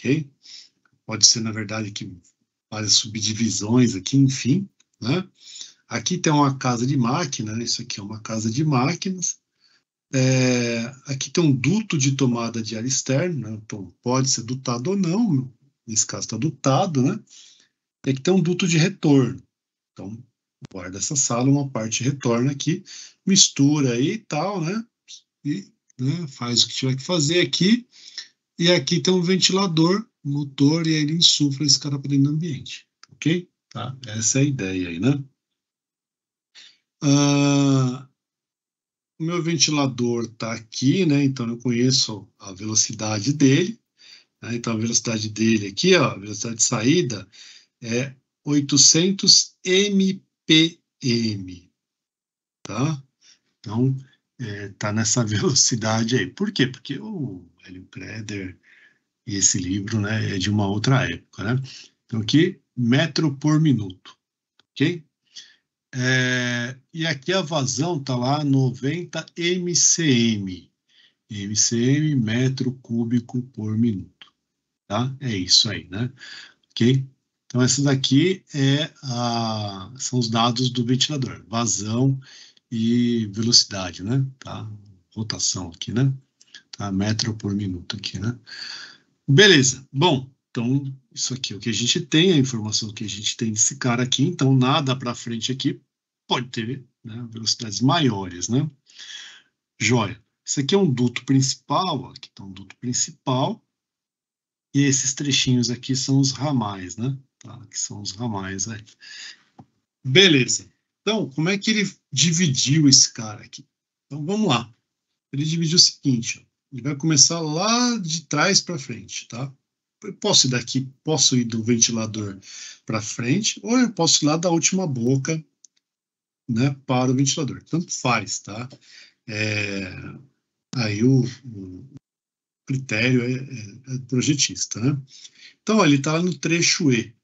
ok? Pode ser, na verdade, que várias subdivisões aqui, enfim, né? Aqui tem uma casa de máquina, isso aqui é uma casa de máquinas. Aqui tem um duto de tomada de ar externo, né? Então pode ser dutado ou não, nesse caso está dutado, né? E aqui tem um duto de retorno. Então, guarda essa sala, uma parte retorna aqui, mistura aí e tal, né? E né, faz o que tiver que fazer aqui. E aqui tem um ventilador, motor, e aí ele insufla esse cara para dentro do ambiente, ok? Tá? Essa é a ideia aí, né? O meu ventilador está aqui, né? Então eu conheço a velocidade dele, né? Então a velocidade dele aqui, ó, a velocidade de saída é 800 mpm, tá? Então tá nessa velocidade aí. Por quê? Porque o Hélio Kreder e esse livro, né, é de uma outra época, né? Então aqui metro por minuto, ok? E aqui a vazão está lá 90 mcm. mcm, metro cúbico por minuto. Tá? É isso aí, né? Ok? Então, essas aqui são os dados do ventilador. Vazão e velocidade, né? Tá? Rotação aqui, né? Tá? Metro por minuto aqui, né? Beleza. Bom, então, isso aqui é o que a gente tem, a informação que a gente tem desse cara aqui. Então, nada para frente aqui pode ter, né, velocidades maiores, né? Joia. Esse aqui é um duto principal, aqui está um duto principal, e esses trechinhos aqui são os ramais, né? Tá? Aqui são os ramais aí. Beleza. Então, como é que ele dividiu esse cara aqui? Então, vamos lá. Ele dividiu o seguinte, ó. Ele vai começar lá de trás para frente, tá? Eu posso ir daqui, posso ir do ventilador para frente, ou eu posso ir lá da última boca, né, para o ventilador. Tanto faz, tá? Aí o critério é projetista, né? Então, ó, ele está lá no trecho E.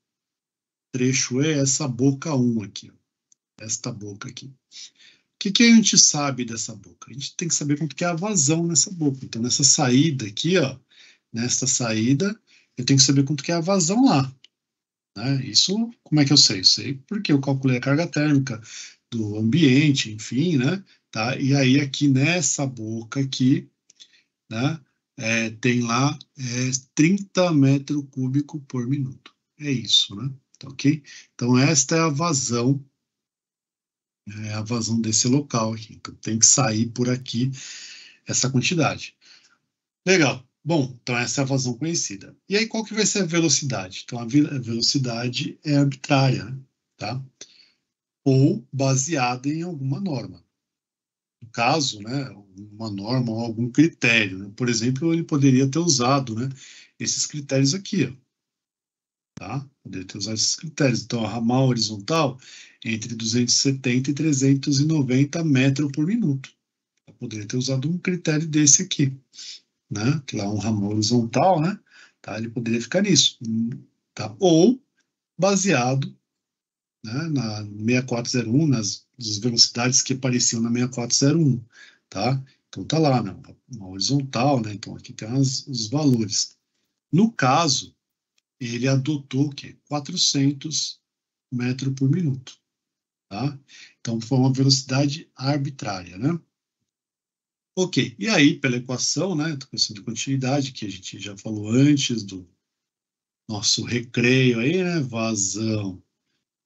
Trecho E é essa boca 1 aqui, ó. Esta boca aqui. O que a gente sabe dessa boca? A gente tem que saber quanto que é a vazão nessa boca. Então, nessa saída aqui, ó, nesta saída, eu tenho que saber quanto que é a vazão lá. Né? Isso, como é que eu sei? Eu sei porque eu calculei a carga térmica do ambiente, enfim, né? Tá? E aí, aqui nessa boca aqui, né? Tem lá 30 metros cúbicos por minuto. É isso, né? Tá, ok? Então, esta é a vazão desse local aqui. Então, tem que sair por aqui essa quantidade. Legal. Bom, então essa é a vazão conhecida. E aí, qual que vai ser a velocidade? Então, a velocidade é arbitrária, né? Tá? Ou baseada em alguma norma. No caso, né, uma norma ou algum critério. Né? Por exemplo, ele poderia ter usado, né, esses critérios aqui. Ó, tá? Poderia ter usado esses critérios. Então, a ramal horizontal entre 270 e 390 metros por minuto. Eu poderia ter usado um critério desse aqui. Né? Que lá é um ramal horizontal, né? Tá? Ele poderia ficar nisso. Tá? Ou baseado, né, na 6401, nas velocidades que apareciam na 6401, tá? Então tá lá, né, uma horizontal, né? Então aqui tem os valores. No caso, ele adotou o quê? 400 metros por minuto, tá? Então foi uma velocidade arbitrária, né? Ok, e aí pela equação, né, equação de continuidade, que a gente já falou antes do nosso recreio aí, né, vazão,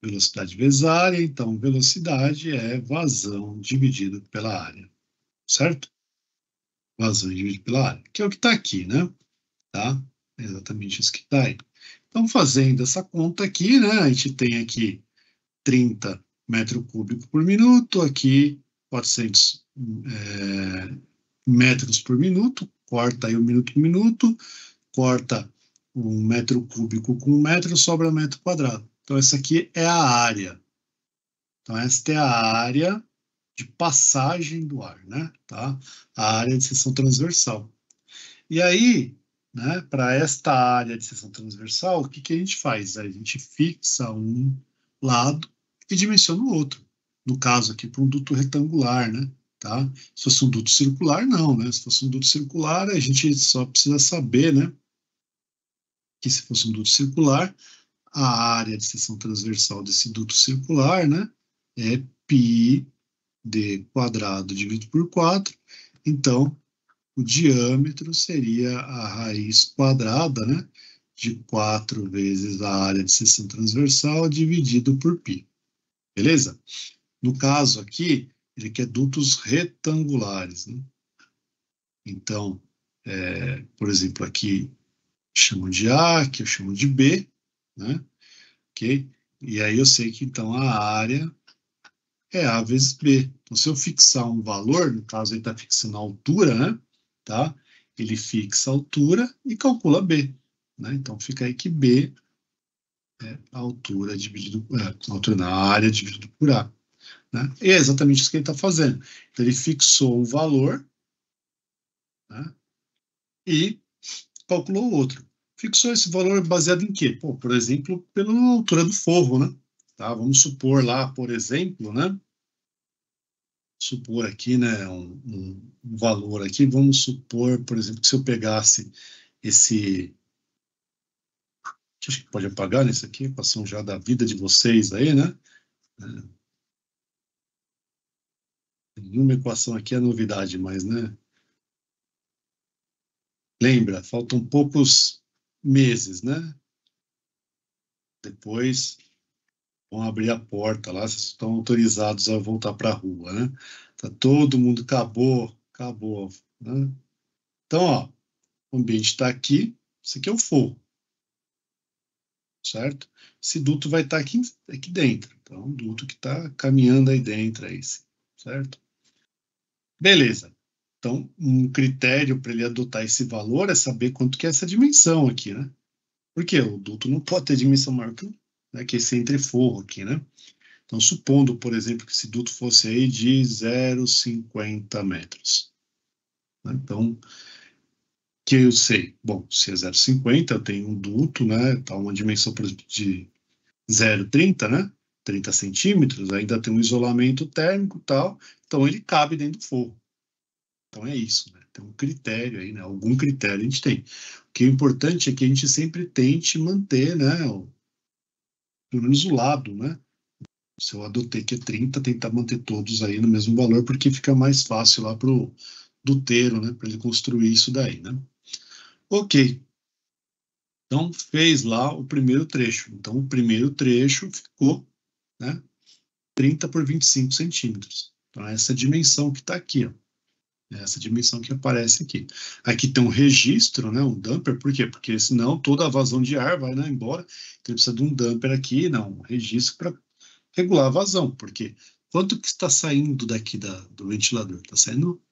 velocidade vezes área, então velocidade é vazão dividido pela área, certo? Vazão dividido pela área, que é o que está aqui, né? Tá? É exatamente isso que está aí. Então, fazendo essa conta aqui, né, a gente tem aqui 30 metros cúbicos por minuto, aqui 400 metros por minuto, corta aí um minuto por minuto, corta um metro cúbico com um metro, sobra metro quadrado. Então, essa aqui é a área. Então, esta é a área de passagem do ar, né? Tá? A área de seção transversal. E aí, né, para esta área de seção transversal, o que a gente faz? A gente fixa um lado e dimensiona o outro. No caso aqui, para um duto retangular, né? Tá? Se fosse um duto circular, não, né? Se fosse um duto circular, a gente só precisa saber, né? que se fosse um duto circular, a área de seção transversal desse duto circular, né, é πd² dividido por 4. Então, o diâmetro seria a raiz quadrada, né, de 4 vezes a área de seção transversal dividido por π. Beleza? No caso aqui, ele quer dutos retangulares, né? Então, por exemplo, aqui chamo de A, aqui eu chamo de B, né? Ok? E aí eu sei que então a área é A vezes B. Então, se eu fixar um valor, no caso ele está fixando a altura, né? Tá? Ele fixa a altura e calcula B. Né? Então fica aí que B é a altura dividido a altura na área dividido por A. Né? E é exatamente isso que ele está fazendo. Então, ele fixou um valor, né? E calculou o outro. Fixou esse valor baseado em quê? Pô, por exemplo, pela altura do forro, né? Tá? Vamos supor lá, por exemplo, né? Supor aqui, né, um valor aqui. Vamos supor, por exemplo, que se eu pegasse esse... Acho que pode apagar nesse aqui, equação já da vida de vocês aí, né? Nenhuma equação aqui é novidade, mas, né? Lembra, faltam poucos meses, né? Depois vão abrir a porta lá, vocês estão autorizados a voltar para a rua, né? Tá todo mundo, acabou, né? Então, ó, o ambiente está aqui, isso aqui é o forro, certo? Esse duto vai estar aqui dentro, então, o duto que está caminhando aí dentro é esse, certo? Beleza. Então, um critério para ele adotar esse valor é saber quanto que é essa dimensão aqui, né? Porque o duto não pode ter dimensão maior que esse entreforro aqui, né? Então, supondo, por exemplo, que esse duto fosse aí de 0,50 metros. Então, que eu sei? Bom, se é 0,50, eu tenho um duto, né? Tá uma dimensão, por exemplo, de 0,30, né? 30 centímetros, ainda tem um isolamento térmico e tal, então ele cabe dentro do forro. Então é isso, né? Tem um critério aí, né? Algum critério a gente tem. O que é importante é que a gente sempre tente manter, né? Pelo menos o lado, né? Se eu adotei que é 30, tentar manter todos aí no mesmo valor, porque fica mais fácil lá pro duteiro, né? Para ele construir isso daí, né? Ok. Então, fez lá o primeiro trecho. Então, o primeiro trecho ficou, né? 30 por 25 centímetros. Então, essa dimensão que está aqui, ó. Essa dimensão que aparece aqui. Aqui tem um registro, né, um damper, por quê? Porque senão toda a vazão de ar vai, né, embora. Então precisa de um damper aqui, não, um registro para regular a vazão, porque quanto que está saindo daqui do ventilador? Está saindo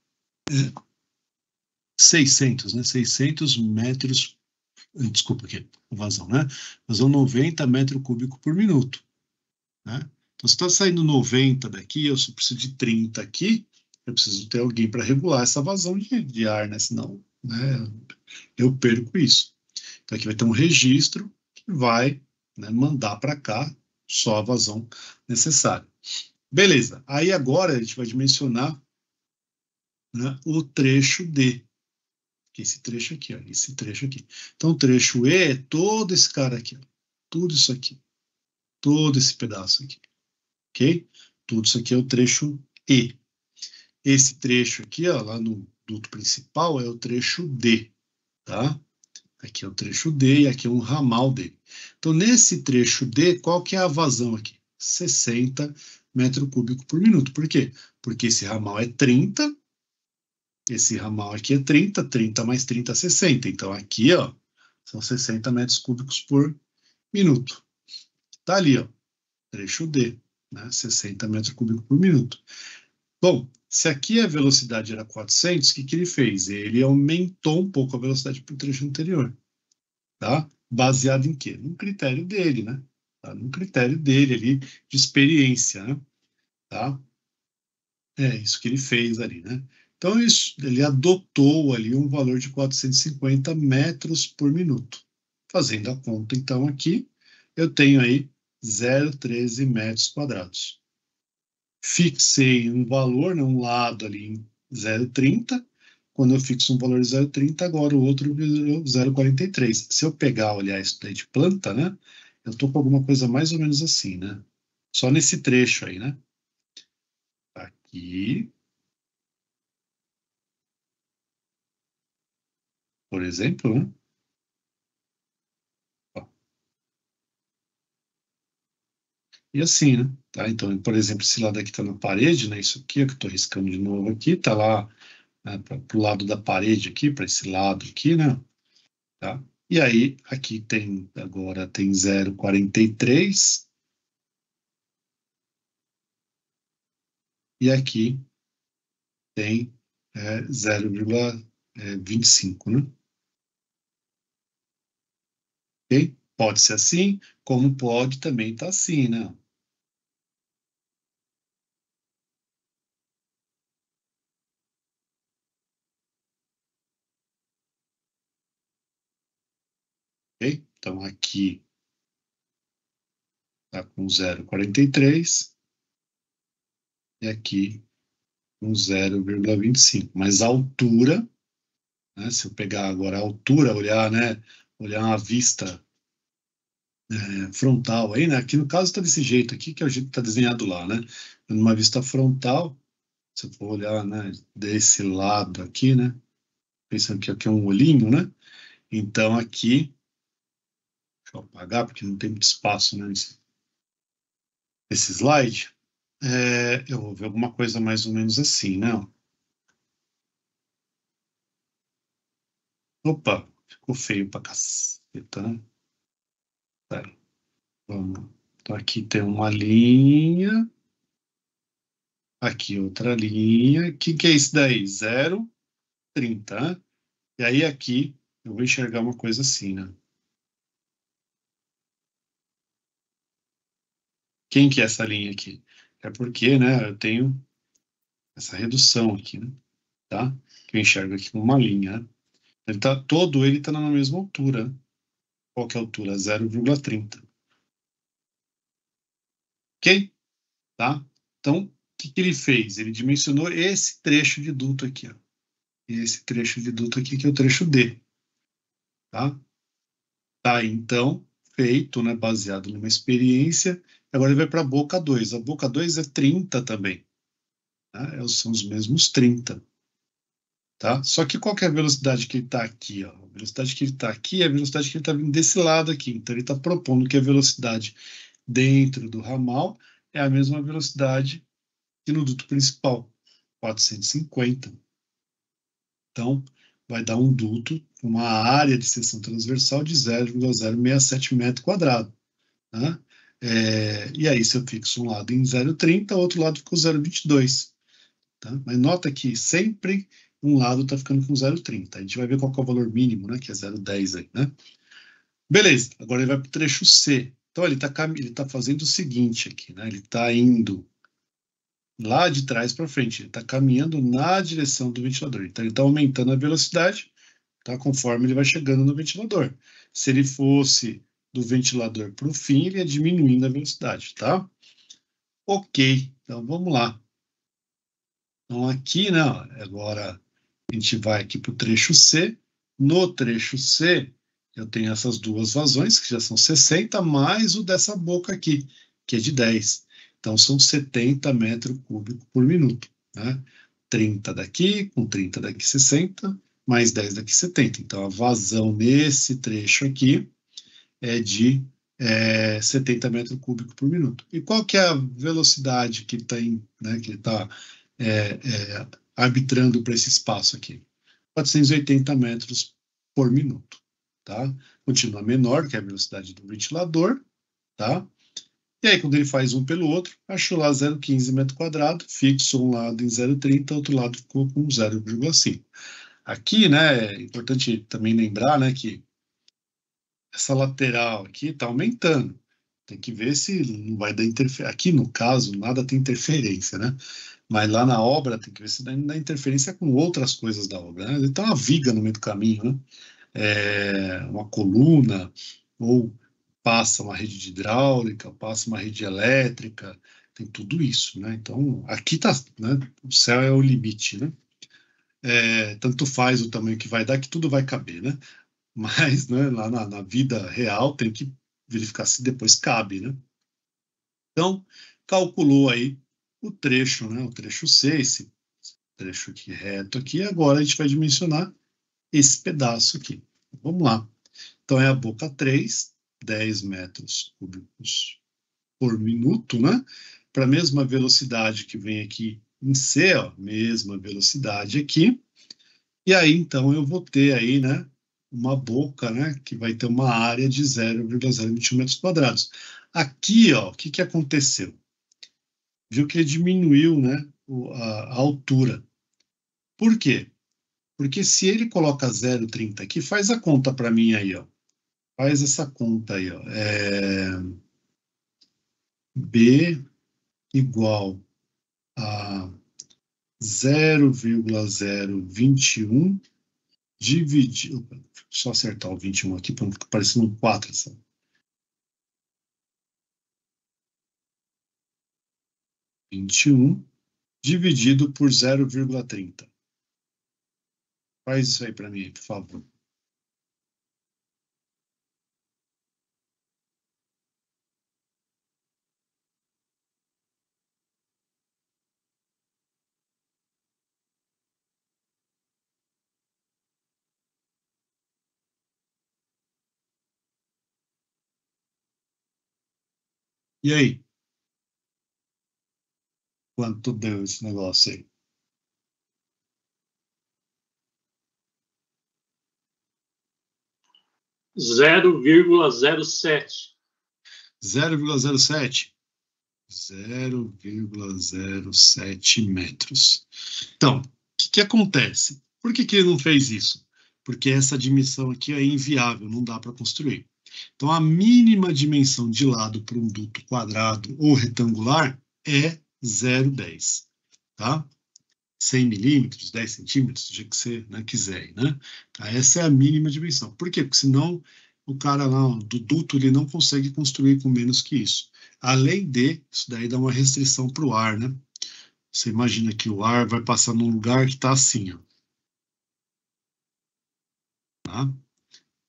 600, né, 600 metros, desculpa aqui, a vazão, né? Vazão 90 metros cúbicos por minuto, né? Então se está saindo 90 daqui, eu só preciso de 30 aqui, eu preciso ter alguém para regular essa vazão de ar, né? Senão, né, eu perco isso. Então aqui vai ter um registro que vai, né, mandar para cá só a vazão necessária. Beleza. Aí agora a gente vai dimensionar, né, o trecho D, que é esse trecho aqui, ó, esse trecho aqui. Então o trecho E é todo esse cara aqui, ó, tudo isso aqui, todo esse pedaço aqui, ok? Tudo isso aqui é o trecho E. Esse trecho aqui, ó, lá no duto principal, é o trecho D, tá? Aqui é o trecho D e aqui é um ramal D. Então, nesse trecho D, qual que é a vazão aqui? 60 metros cúbicos por minuto. Por quê? Porque esse ramal é 30, esse ramal aqui é 30, 30 mais 30 é 60. Então, aqui, ó, são 60 metros cúbicos por minuto. Tá ali, ó, trecho D, né? 60 metros cúbicos por minuto. Bom, se aqui a velocidade era 400, o que ele fez? Ele aumentou um pouco a velocidade para o trecho anterior, tá? Baseado em quê? Num critério dele, né? Tá? Num critério dele ali de experiência, né? Tá? É isso que ele fez ali, né? Então, isso, ele adotou ali um valor de 450 metros por minuto. Fazendo a conta, então, aqui, eu tenho aí 0,13 metros quadrados. Fixei um valor, né, um lado ali em 0,30, quando eu fixo um valor de 0,30, agora o outro virou 0,43. Se eu pegar, olhar isso daí de planta, né? Eu estou com alguma coisa mais ou menos assim, né? Só nesse trecho aí, né? Aqui, por exemplo, né? Ó. E assim, né? Tá? Então, por exemplo, esse lado aqui está na parede, né? Isso aqui, ó, que eu estou riscando de novo aqui, tá lá, né, para o lado da parede aqui, para esse lado aqui, né? Tá? E aí, aqui tem, agora tem 0,43 e aqui tem 0,25, né? Ok? Pode ser assim, como pode também estar assim, né? Ok? Então, aqui está com 0,43 e aqui com 0,25. Mas a altura, né, se eu pegar agora a altura, olhar, né, olhar uma vista frontal aí, né? Aqui no caso está desse jeito aqui, que é o jeito que está desenhado lá, né? Numa vista frontal, se eu for olhar, né, desse lado aqui, né? Pensando que aqui é um olhinho, né? Então aqui, deixa eu apagar porque não tem muito espaço, né? Esse slide, eu vou ver alguma coisa mais ou menos assim, né? Opa, ficou feio pra caceta, né? Pera, vamos. Então aqui tem uma linha, aqui outra linha. O que é isso daí? 0,30, né? E aí aqui eu vou enxergar uma coisa assim, né? Quem que é essa linha aqui? É porque, né, eu tenho essa redução aqui, né? Tá? Que eu enxergo aqui como uma linha, né? Ele tá na mesma altura, né? Qual que é a altura? 0,30. Ok? Tá? Então, o que ele fez? Ele dimensionou esse trecho de duto aqui, ó. Esse trecho de duto aqui, que é o trecho D. Tá? Tá, então, feito, né, baseado numa experiência. Agora ele vai para a boca 2. A boca 2 é 30 também. Tá? São os mesmos 30. Tá? Só que qual que é a velocidade que ele está aqui? Ó? A velocidade que ele está aqui é a velocidade que ele está vindo desse lado aqui. Então, ele está propondo que a velocidade dentro do ramal é a mesma velocidade que no duto principal, 450. Então, vai dar um duto com uma área de seção transversal de 0,067 metro quadrado. Né? E aí, se eu fixo um lado em 0,30, o outro lado ficou 0,22. Tá? Mas nota que sempre um lado está ficando com 0,30. A gente vai ver qual que é o valor mínimo, né? Que é 0,10 aí, né? Beleza, agora ele vai para o trecho C. Então ele tá fazendo o seguinte aqui, né? Ele está indo lá de trás para frente, ele está caminhando na direção do ventilador. Então ele está aumentando a velocidade, tá? Conforme ele vai chegando no ventilador. Se ele fosse do ventilador para o fim, ele ia diminuindo a velocidade, tá? Ok, então vamos lá. Então, aqui, né, agora a gente vai aqui para o trecho C. No trecho C, eu tenho essas duas vazões, que já são 60, mais o dessa boca aqui, que é de 10. Então, são 70 metros cúbicos por minuto. Né? 30 daqui, com 30 daqui 60, mais 10 daqui 70. Então, a vazão nesse trecho aqui é de 70 metros cúbicos por minuto. E qual que é a velocidade que tem, né, que ele está arbitrando para esse espaço aqui? 480 metros por minuto. Tá? Continua menor que a velocidade do ventilador. Tá? E aí, quando ele faz um pelo outro, achou lá 0,15 metro quadrado, fixo um lado em 0,30, outro lado ficou com 0,5. Aqui, né, é importante também lembrar, né, que essa lateral aqui está aumentando. Tem que ver se não vai dar interferência. Aqui, no caso, nada tem interferência, né? Mas lá na obra tem que ver se dá interferência com outras coisas da obra. Né? Então, uma viga no meio do caminho, né? Uma coluna, ou passa uma rede de hidráulica, passa uma rede elétrica, tem tudo isso, né? Então, aqui tá, né? O céu é o limite, né? tanto faz o tamanho que vai dar, que tudo vai caber, né? Mas, né, lá na vida real tem que verificar se depois cabe, né? Então, calculou aí o trecho, né? O trecho C, esse trecho aqui reto aqui. Agora a gente vai dimensionar esse pedaço aqui. Vamos lá. Então, é a boca 3, 10 metros cúbicos por minuto, né? Para a mesma velocidade que vem aqui em C, ó, mesma velocidade aqui. E aí, então, eu vou ter aí, né, uma boca, né, que vai ter uma área de 0,021 metros quadrados. Aqui, ó, o que que aconteceu? Viu que ele diminuiu, né, a altura. Por quê? Porque se ele coloca 0,30 aqui, faz a conta para mim aí, ó. Faz essa conta aí, ó. B igual a 0,021 dividido. Opa, só acertar o 21 aqui para não ficar parecendo um 4, sabe? 21 dividido por 0,30. Faz isso aí para mim, por favor. E aí? Quanto deu esse negócio aí? 0,07. 0,07? 0,07 metros. Então, o que acontece? Por que ele não fez isso? Porque essa dimensão aqui é inviável, não dá para construir. Então, a mínima dimensão de lado para um duto quadrado ou retangular é 0,10, tá? 100 milímetros, 10 centímetros, do jeito que você, né, quiser, né? Tá? Essa é a mínima dimensão. Por quê? Porque senão o cara lá do duto ele não consegue construir com menos que isso. Além de, isso daí dá uma restrição para o ar, né? Você imagina que o ar vai passar num lugar que está assim, ó. Tá?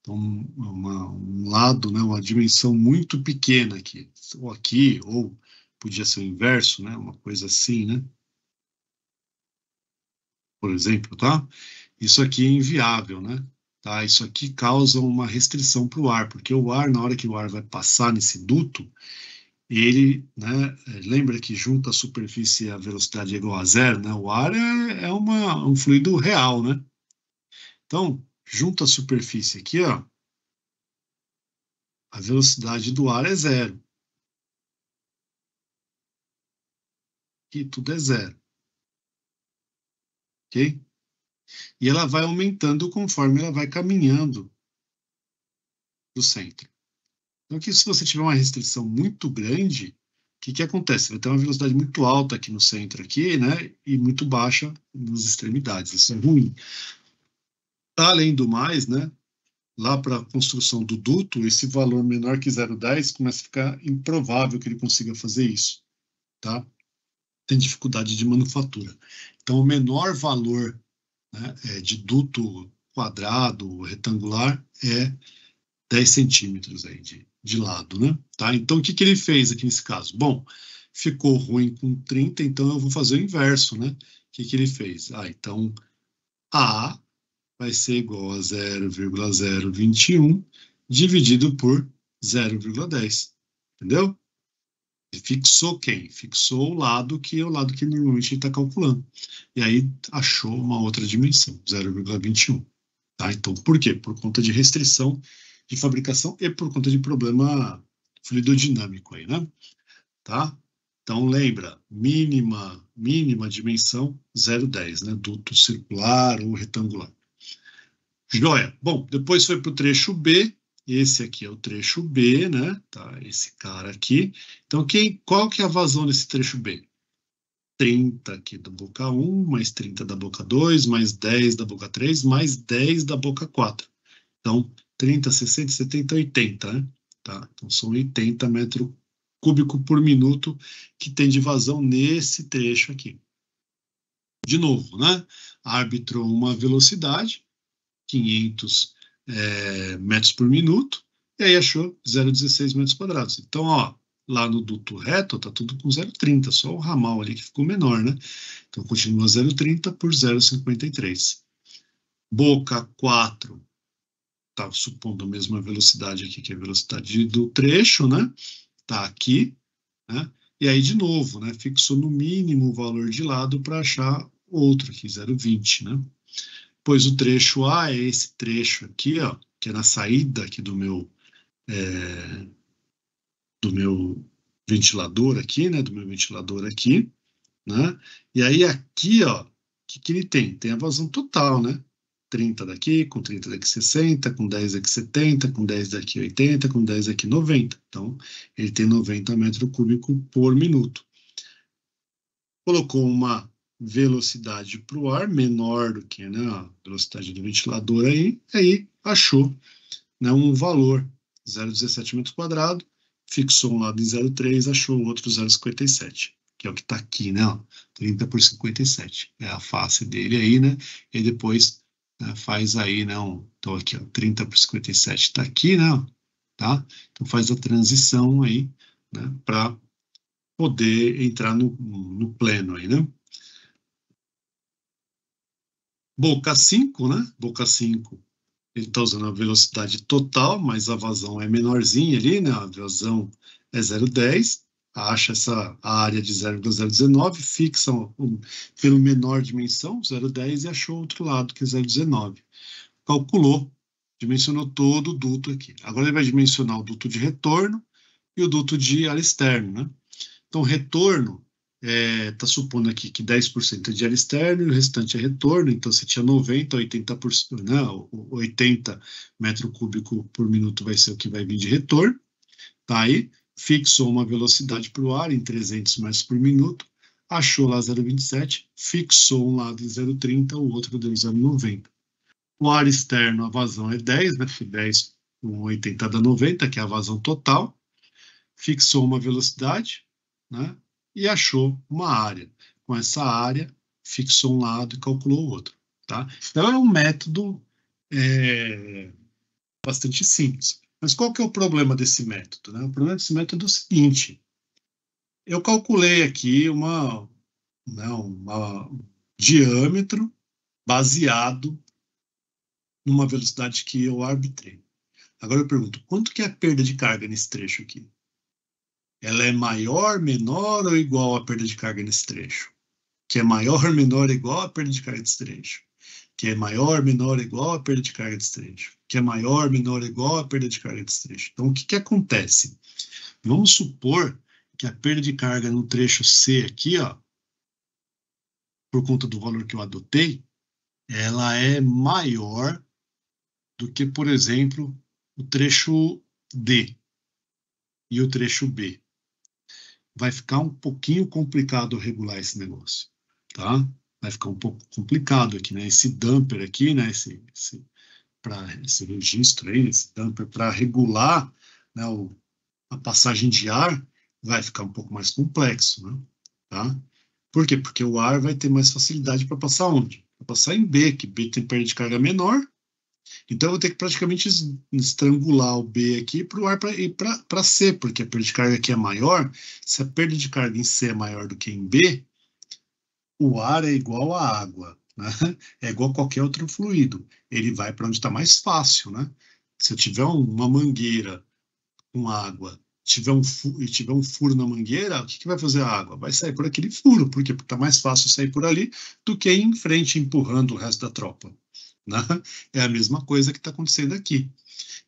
Então, um lado, né, uma dimensão muito pequena aqui, ou podia ser o inverso, né? Uma coisa assim, né? Por exemplo, tá? Isso aqui é inviável, né? Tá? Isso aqui causa uma restrição para o ar, porque o ar, na hora que o ar vai passar nesse duto, ele, né, lembra que junto à superfície a velocidade é igual a zero, né? O ar é um fluido real, né? Então, junto à superfície aqui, ó, a velocidade do ar é zero. Aqui tudo é zero, ok? E ela vai aumentando conforme ela vai caminhando do centro. Então, aqui, se você tiver uma restrição muito grande, o que acontece? Vai ter uma velocidade muito alta aqui no centro, aqui, né? E muito baixa nas extremidades. Isso é ruim. Além do mais, né? Lá para a construção do duto, esse valor menor que 0,10 começa a ficar improvável que ele consiga fazer isso, tá? Tem dificuldade de manufatura. Então, o menor valor, né, de duto quadrado, retangular, é 10 centímetros aí de lado, né? Tá? Então, o que ele fez aqui nesse caso? Bom, ficou ruim com 30, então eu vou fazer o inverso, né? O que ele fez? Então, A vai ser igual a 0,021 dividido por 0,10, entendeu? E fixou quem? Fixou o lado que é o lado que normalmente ele está calculando. E aí achou uma outra dimensão, 0,21. Tá? Então, por quê? Por conta de restrição de fabricação e por conta de problema fluidodinâmico aí, né? Tá? Então, lembra, mínima dimensão 0,10, né? Duto circular ou retangular. Joia. Bom, depois foi para o trecho B. Esse aqui é o trecho B, né? Tá? Esse cara aqui. Então, qual que é a vazão desse trecho B? 30 aqui da boca 1, mais 30 da boca 2, mais 10 da boca 3, mais 10 da boca 4. Então, 30, 60, 70, 80, né? Tá? Então, são 80 metros cúbicos por minuto que tem de vazão nesse trecho aqui. De novo, né? Arbitrou uma velocidade, 500 metros por minuto, e aí achou 0,16 metros quadrados. Então, ó, lá no duto reto tá tudo com 0,30, só o ramal ali que ficou menor, né? Então, continua 0,30 por 0,53. Boca 4, tá supondo a mesma velocidade aqui, que é a velocidade do trecho, né? Tá aqui, né? E aí, de novo, né? Fixou no mínimo o valor de lado para achar outro aqui, 0,20, né? Pois o trecho A é esse trecho aqui, ó, que é na saída aqui do meu ventilador aqui, né? Do meu ventilador aqui, né? E aí aqui, ó, o que ele tem? Tem a vazão total, né? 30 daqui, com 30 daqui 60, com 10 daqui 70, com 10 daqui 80, com 10 daqui 90. Então, ele tem 90 metros cúbicos por minuto. Colocou uma velocidade para o ar menor do que, né, a velocidade do ventilador aí achou, né, um valor 0,17 metros quadrados, fixou um lado em 0,3, achou o outro 0,57, que é o que está aqui, né, ó, 30 por 57, é a face dele aí, né, e depois, né, faz aí, né, então aqui, ó, 30 por 57 está aqui, né, ó, tá? Então faz a transição aí, né, para poder entrar no pleno aí, né? Boca 5, né? Boca 5, ele está usando a velocidade total, mas a vazão é menorzinha ali, né? A vazão é 0,10, acha a área de 0,019, fixa pelo menor dimensão, 0,10, e achou outro lado, que é 0,19. Calculou, dimensionou todo o duto aqui. Agora ele vai dimensionar o duto de retorno e o duto de ar externo, né? Então, retorno, está supondo aqui que 10% é de ar externo e o restante é retorno, então se tinha 90, 80%, né, 80 metro cúbico por minuto vai ser o que vai vir de retorno, tá aí, fixou uma velocidade para o ar em 300 metros por minuto, achou lá 0,27, fixou um lado em 0,30, o outro deu 0,90. O ar externo, a vazão é 10, né, 10 com 80 dá 90, que é a vazão total, fixou uma velocidade, né, e achou uma área. Com essa área, fixou um lado e calculou o outro. Tá? Então, é um método bastante simples. Mas qual que é o problema desse método? Né? O problema desse método é o seguinte: eu calculei aqui um diâmetro baseado numa velocidade que eu arbitrei. Agora eu pergunto, quanto que é a perda de carga nesse trecho aqui? Ela é maior, menor ou igual à perda de carga nesse trecho? Que é maior, menor, igual à perda de carga desse trecho. Que é maior, menor, igual à perda de carga desse trecho. Que é maior, menor, igual à perda de carga desse trecho. Então, o que acontece? Vamos supor que a perda de carga no trecho C aqui, ó, por conta do valor que eu adotei, ela é maior do que, por exemplo, o trecho D e o trecho B. Vai ficar um pouquinho complicado regular esse negócio, tá? Vai ficar um pouco complicado aqui, né? Esse damper aqui, né? Esse registro aí, esse damper para regular, né, a passagem de ar, vai ficar um pouco mais complexo, né? Tá? Por quê? Porque o ar vai ter mais facilidade para passar onde? Para passar em B, que B tem perda de carga menor. Então, eu vou ter que praticamente estrangular o B aqui para o ar ir para C, porque a perda de carga aqui é maior. Se a perda de carga em C é maior do que em B, o ar é igual à água, né? É igual a qualquer outro fluido. Ele vai para onde está mais fácil, né? Se eu tiver uma mangueira com água e tiver um furo na mangueira, o que vai fazer a água? Vai sair por aquele furo. Por quê? Porque está mais fácil sair por ali do que ir em frente empurrando o resto da tropa. Né? É a mesma coisa que está acontecendo aqui.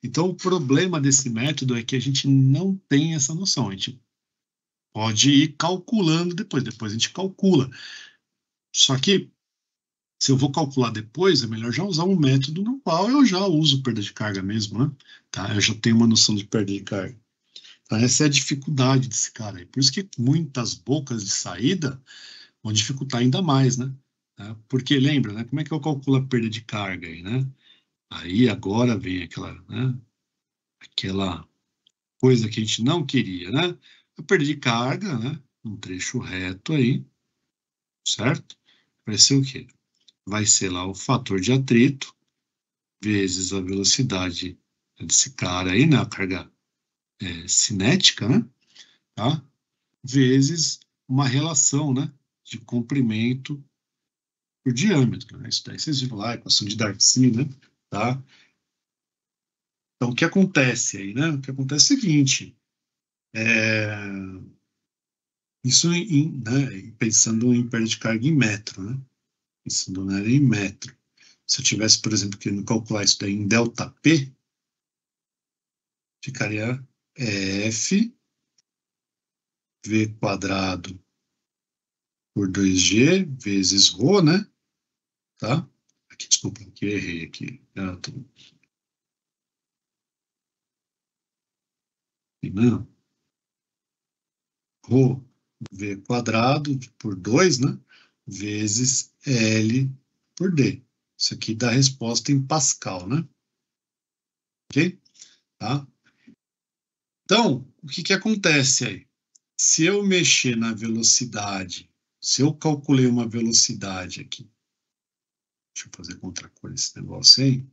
Então, o problema desse método é que a gente não tem essa noção. A gente pode ir calculando depois a gente calcula. Só que, se eu vou calcular depois, é melhor já usar um método no qual eu já uso perda de carga mesmo, né? Tá? Eu já tenho uma noção de perda de carga. Então, essa é a dificuldade desse cara aí. Por isso que muitas bocas de saída vão dificultar ainda mais, né? Porque lembra, né? Como é que eu calculo a perda de carga aí, né? Aí agora vem aquela coisa que a gente não queria, né? A perda de carga, né? Um trecho reto aí, certo? vai ser o quê? Vai ser lá o fator de atrito vezes a velocidade desse cara aí, né? A carga cinética, né? Tá? Vezes uma relação, né? De comprimento por diâmetro, né? Isso daí vocês viram lá, a equação de Darcy, né? Tá? Então, o que acontece aí, né? O que acontece é o seguinte, isso né, pensando em perda de carga em metro, né? Pensando né, em metro. Se eu tivesse, por exemplo, querendo calcular isso daí em ΔP, ficaria F V quadrado por 2G vezes ρ, né? Tá? Aqui, desculpa, aqui errei aqui. Não. Rho V quadrado por 2, né? Vezes L por D. Isso aqui dá a resposta em Pascal, né? Ok? Tá? Então, o que acontece aí? Se eu mexer na velocidade, se eu calculei uma velocidade aqui, deixa eu fazer contra a cor esse negócio aí.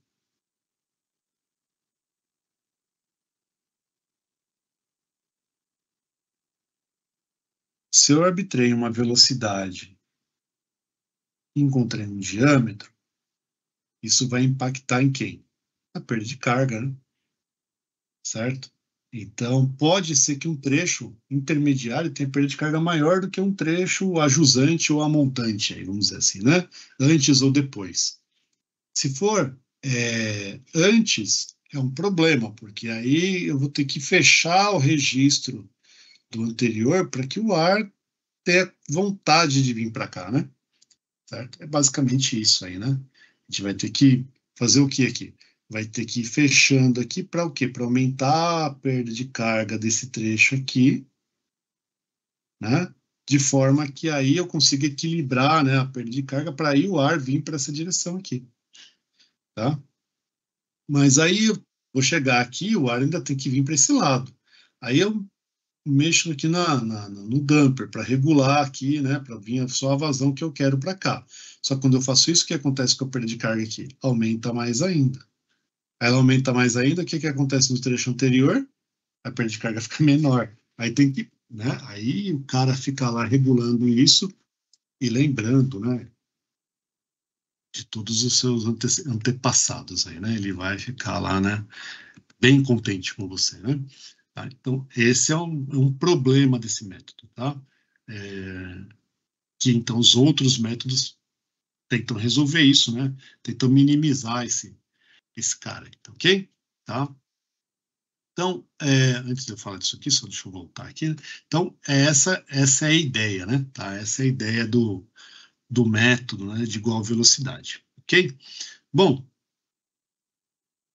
Se eu arbitrei uma velocidade e encontrei um diâmetro, isso vai impactar em quem? Na perda de carga, né? Certo? Então, pode ser que um trecho intermediário tenha perda de carga maior do que um trecho ajusante ou amontante, aí, vamos dizer assim, né? Antes ou depois. Se for antes, é um problema, porque aí eu vou ter que fechar o registro do anterior para que o ar tenha vontade de vir para cá, né? Certo? É basicamente isso aí, né? A gente vai ter que fazer o que aqui? Vai ter que ir fechando aqui para o quê? Para aumentar a perda de carga desse trecho aqui, né? De forma que aí eu consiga equilibrar, né, a perda de carga para aí o ar vir para essa direção aqui, tá? Mas aí eu vou chegar aqui, o ar ainda tem que vir para esse lado. Aí eu mexo aqui no damper para regular aqui, né, para vir só a vazão que eu quero para cá. Só que quando eu faço isso, o que acontece com a perda de carga aqui? Aumenta mais ainda. Aí ela aumenta mais ainda, o que acontece no trecho anterior? A perda de carga fica menor. Aí tem que, né, aí o cara fica lá regulando isso e lembrando, né, de todos os seus antepassados aí, né? Ele vai ficar lá, né, bem contente com você, né? Tá? Então, esse é um problema desse método, tá? Que então os outros métodos tentam resolver isso, né? Tentam minimizar esse cara, tá, ok? Tá? Então, antes de eu falar disso aqui, só deixa eu voltar aqui. Né? Então, essa é a ideia, né? Tá? Essa é a ideia do método, né, de igual velocidade, ok? Bom,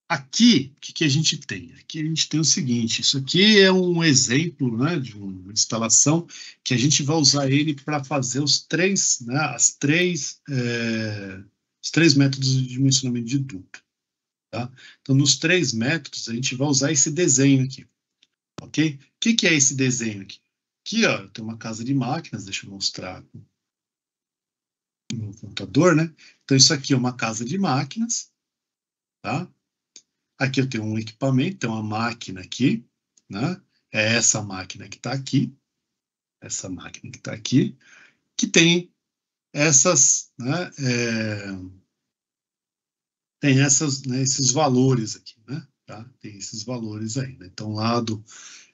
aqui, o que a gente tem? Aqui a gente tem o seguinte, isso aqui é um exemplo, né, de uma instalação que a gente vai usar ele para fazer os três, né, os três métodos de dimensionamento de dupla. Tá? Então, nos três métodos, a gente vai usar esse desenho aqui, ok? O que é esse desenho aqui? Aqui, ó, tem uma casa de máquinas, deixa eu mostrar no computador, né? Então, isso aqui é uma casa de máquinas, tá? Aqui eu tenho um equipamento, tem uma máquina aqui, né? É essa máquina que está aqui, essa máquina que está aqui, que tem essas, né? Tem essas, né, esses valores aqui, né? Tá? Tem esses valores aí, né? Então, lá do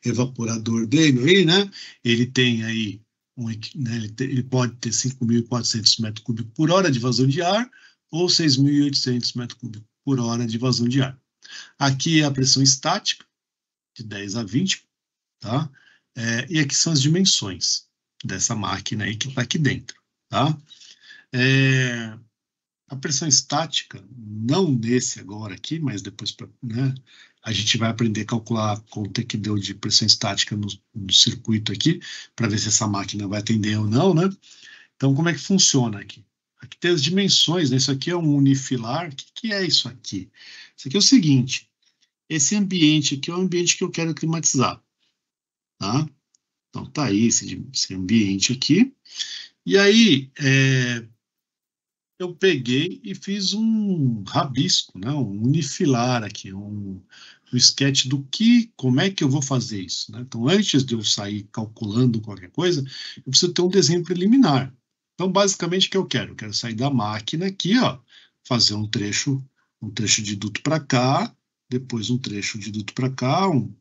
evaporador dele aí, né? Ele tem aí né, ele pode ter 5.400 metros cúbicos por hora de vazão de ar ou 6.800 metros cúbicos por hora de vazão de ar. Aqui é a pressão estática, de 10 a 20, tá? E aqui são as dimensões dessa máquina aí que está aqui dentro, tá? A pressão estática, não nesse agora aqui, mas depois, né, a gente vai aprender a calcular quanto é que deu de pressão estática no circuito aqui, para ver se essa máquina vai atender ou não, né? Então, como é que funciona aqui? Aqui tem as dimensões, né? Isso aqui é um unifilar. O que é isso aqui? Isso aqui é o seguinte, esse ambiente aqui é o ambiente que eu quero climatizar, tá? Então, tá aí esse ambiente aqui. E aí, eu peguei e fiz um rabisco, né, um unifilar aqui, um sketch do como é que eu vou fazer isso, né? Então, antes de eu sair calculando qualquer coisa, eu preciso ter um desenho preliminar. Então, basicamente, o que eu quero? Eu quero sair da máquina aqui, ó, fazer um trecho de duto para cá, depois um trecho de duto para cá, um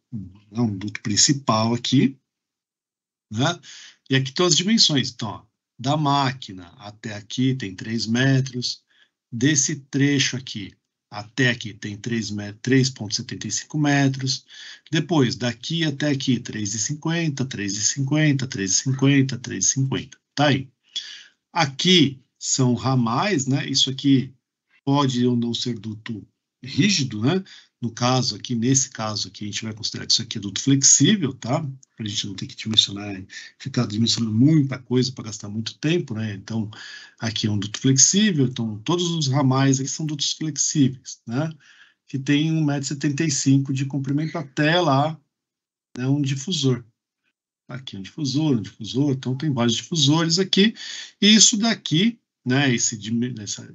duto principal aqui, né? E aqui estão as dimensões. Então, ó, da máquina até aqui tem 3 metros, desse trecho aqui até aqui tem 3,75 metros, depois daqui até aqui 3,50, 3,50, 3,50, 3,50. Tá aí. Aqui são ramais, né? Isso aqui pode ou não ser duto rígido, né? No caso aqui, nesse caso aqui, a gente vai considerar que isso aqui é duto flexível, tá? Para a gente não ter que dimensionar, ficar dimensionando muita coisa para gastar muito tempo, né? Então, aqui é um duto flexível, então todos os ramais aqui são dutos flexíveis, né? Que tem 1,75 m de comprimento até lá, né, um difusor. Aqui um difusor, então tem vários difusores aqui, e isso daqui, né, esse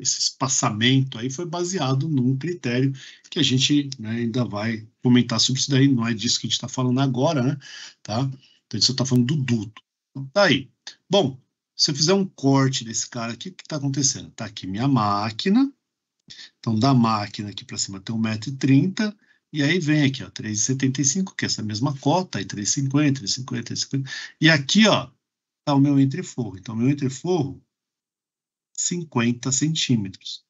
espaçamento aí foi baseado num critério que a gente, né, ainda vai comentar sobre isso daí, não é disso que a gente está falando agora, né, tá? Então a gente só está falando do duto. Então, tá aí. Bom, se eu fizer um corte desse cara aqui, o que está acontecendo? Tá aqui minha máquina, então da máquina aqui para cima tem 1,30 m, e aí vem aqui, ó, 3,75, que é essa mesma cota, aí 3,50, 3,50, 3,50. E aqui, ó, tá o meu entreforro. Então, meu entreforro, 50 centímetros.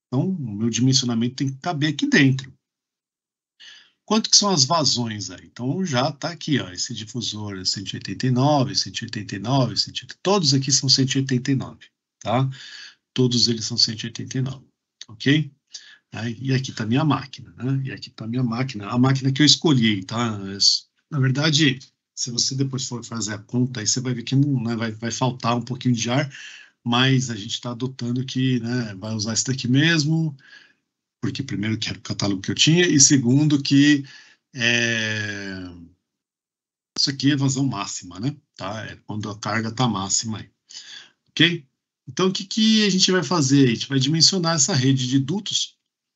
Então, o meu dimensionamento tem que caber aqui dentro. Quanto que são as vazões aí? Então, já tá aqui, ó, esse difusor é 189, 189, 180, todos aqui são 189, tá? Todos eles são 189, ok? E aqui está minha máquina, né? E aqui está minha máquina, a máquina que eu escolhi, tá? Na verdade, se você depois for fazer a conta, aí você vai ver que não, né, vai faltar um pouquinho de ar, mas a gente está adotando que, né, vai usar isso daqui mesmo, porque primeiro que era o catálogo que eu tinha, e segundo que isso aqui é vazão máxima, né? Tá? É quando a carga está máxima aí, ok? Então, o que a gente vai fazer? A gente vai dimensionar essa rede de dutos,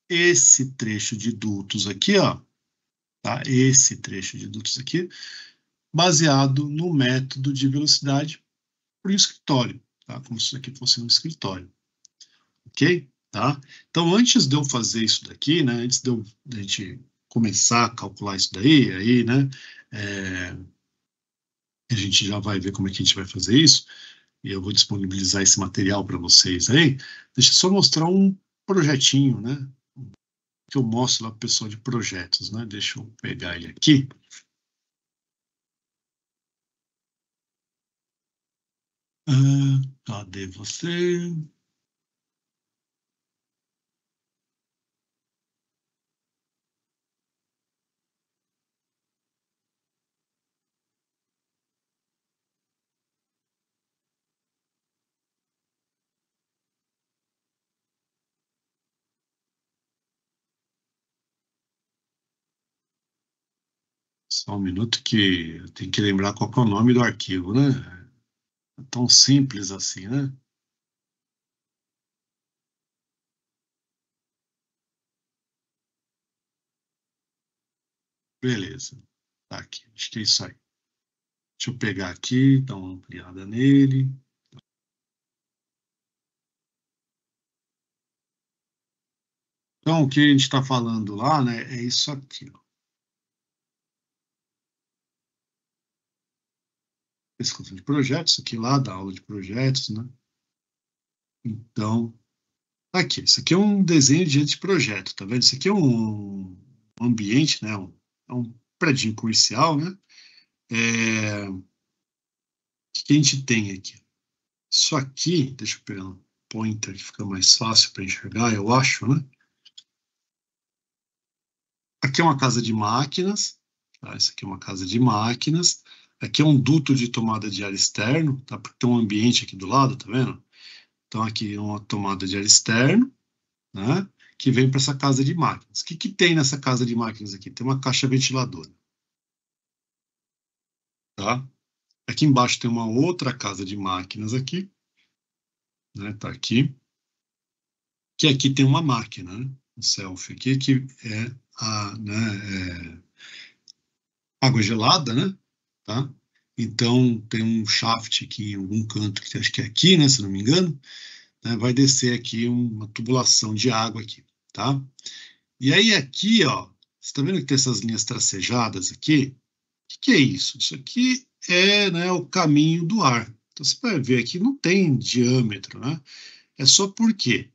esse trecho de dutos aqui, ó, tá? Esse trecho de dutos aqui, baseado no método de velocidade para o escritório, tá? Como se isso aqui fosse um escritório, ok? Tá? Então, antes de eu fazer isso daqui, né, antes de a gente começar a calcular isso daí, aí, né, a gente já vai ver como é que a gente vai fazer isso, e eu vou disponibilizar esse material para vocês aí. Deixa eu só mostrar um projetinho, né, que eu mostro lá para o pessoal de projetos, né? Deixa eu pegar ele aqui. Cadê você? Só um minuto que eu tenho que lembrar qual que é o nome do arquivo, né? É tão simples assim, né? Beleza. Tá aqui. Acho que é isso aí. Deixa eu pegar aqui, dar uma ampliada nele. Então, o que a gente está falando lá, né, é isso aqui, ó. Execução de projetos, isso aqui lá da aula de projetos, né? Então, aqui, isso aqui é um desenho de projeto, tá vendo? Isso aqui é um ambiente, né? É um prédio comercial, né? O que a gente tem aqui? Isso aqui, deixa eu pegar um pointer que fica mais fácil para enxergar, eu acho, né? Aqui é uma casa de máquinas, tá? Isso aqui é uma casa de máquinas. Aqui é um duto de tomada de ar externo, tá? Porque tem um ambiente aqui do lado, tá vendo? Então aqui é uma tomada de ar externo, né? Que vem para essa casa de máquinas. O que tem nessa casa de máquinas aqui? Tem uma caixa ventiladora, tá? Aqui embaixo tem uma outra casa de máquinas aqui, né? Tá aqui. que aqui tem uma máquina, né? O self aqui, que é a, né, água gelada, né? Tá? Então, tem um shaft aqui em algum canto, que acho que é aqui, né? Se não me engano, né, vai descer aqui uma tubulação de água aqui, tá? E aí aqui, ó, você tá vendo que tem essas linhas tracejadas aqui? O que é isso? Isso aqui é, né, o caminho do ar. Então você vai ver aqui não tem diâmetro, né? É só por quê?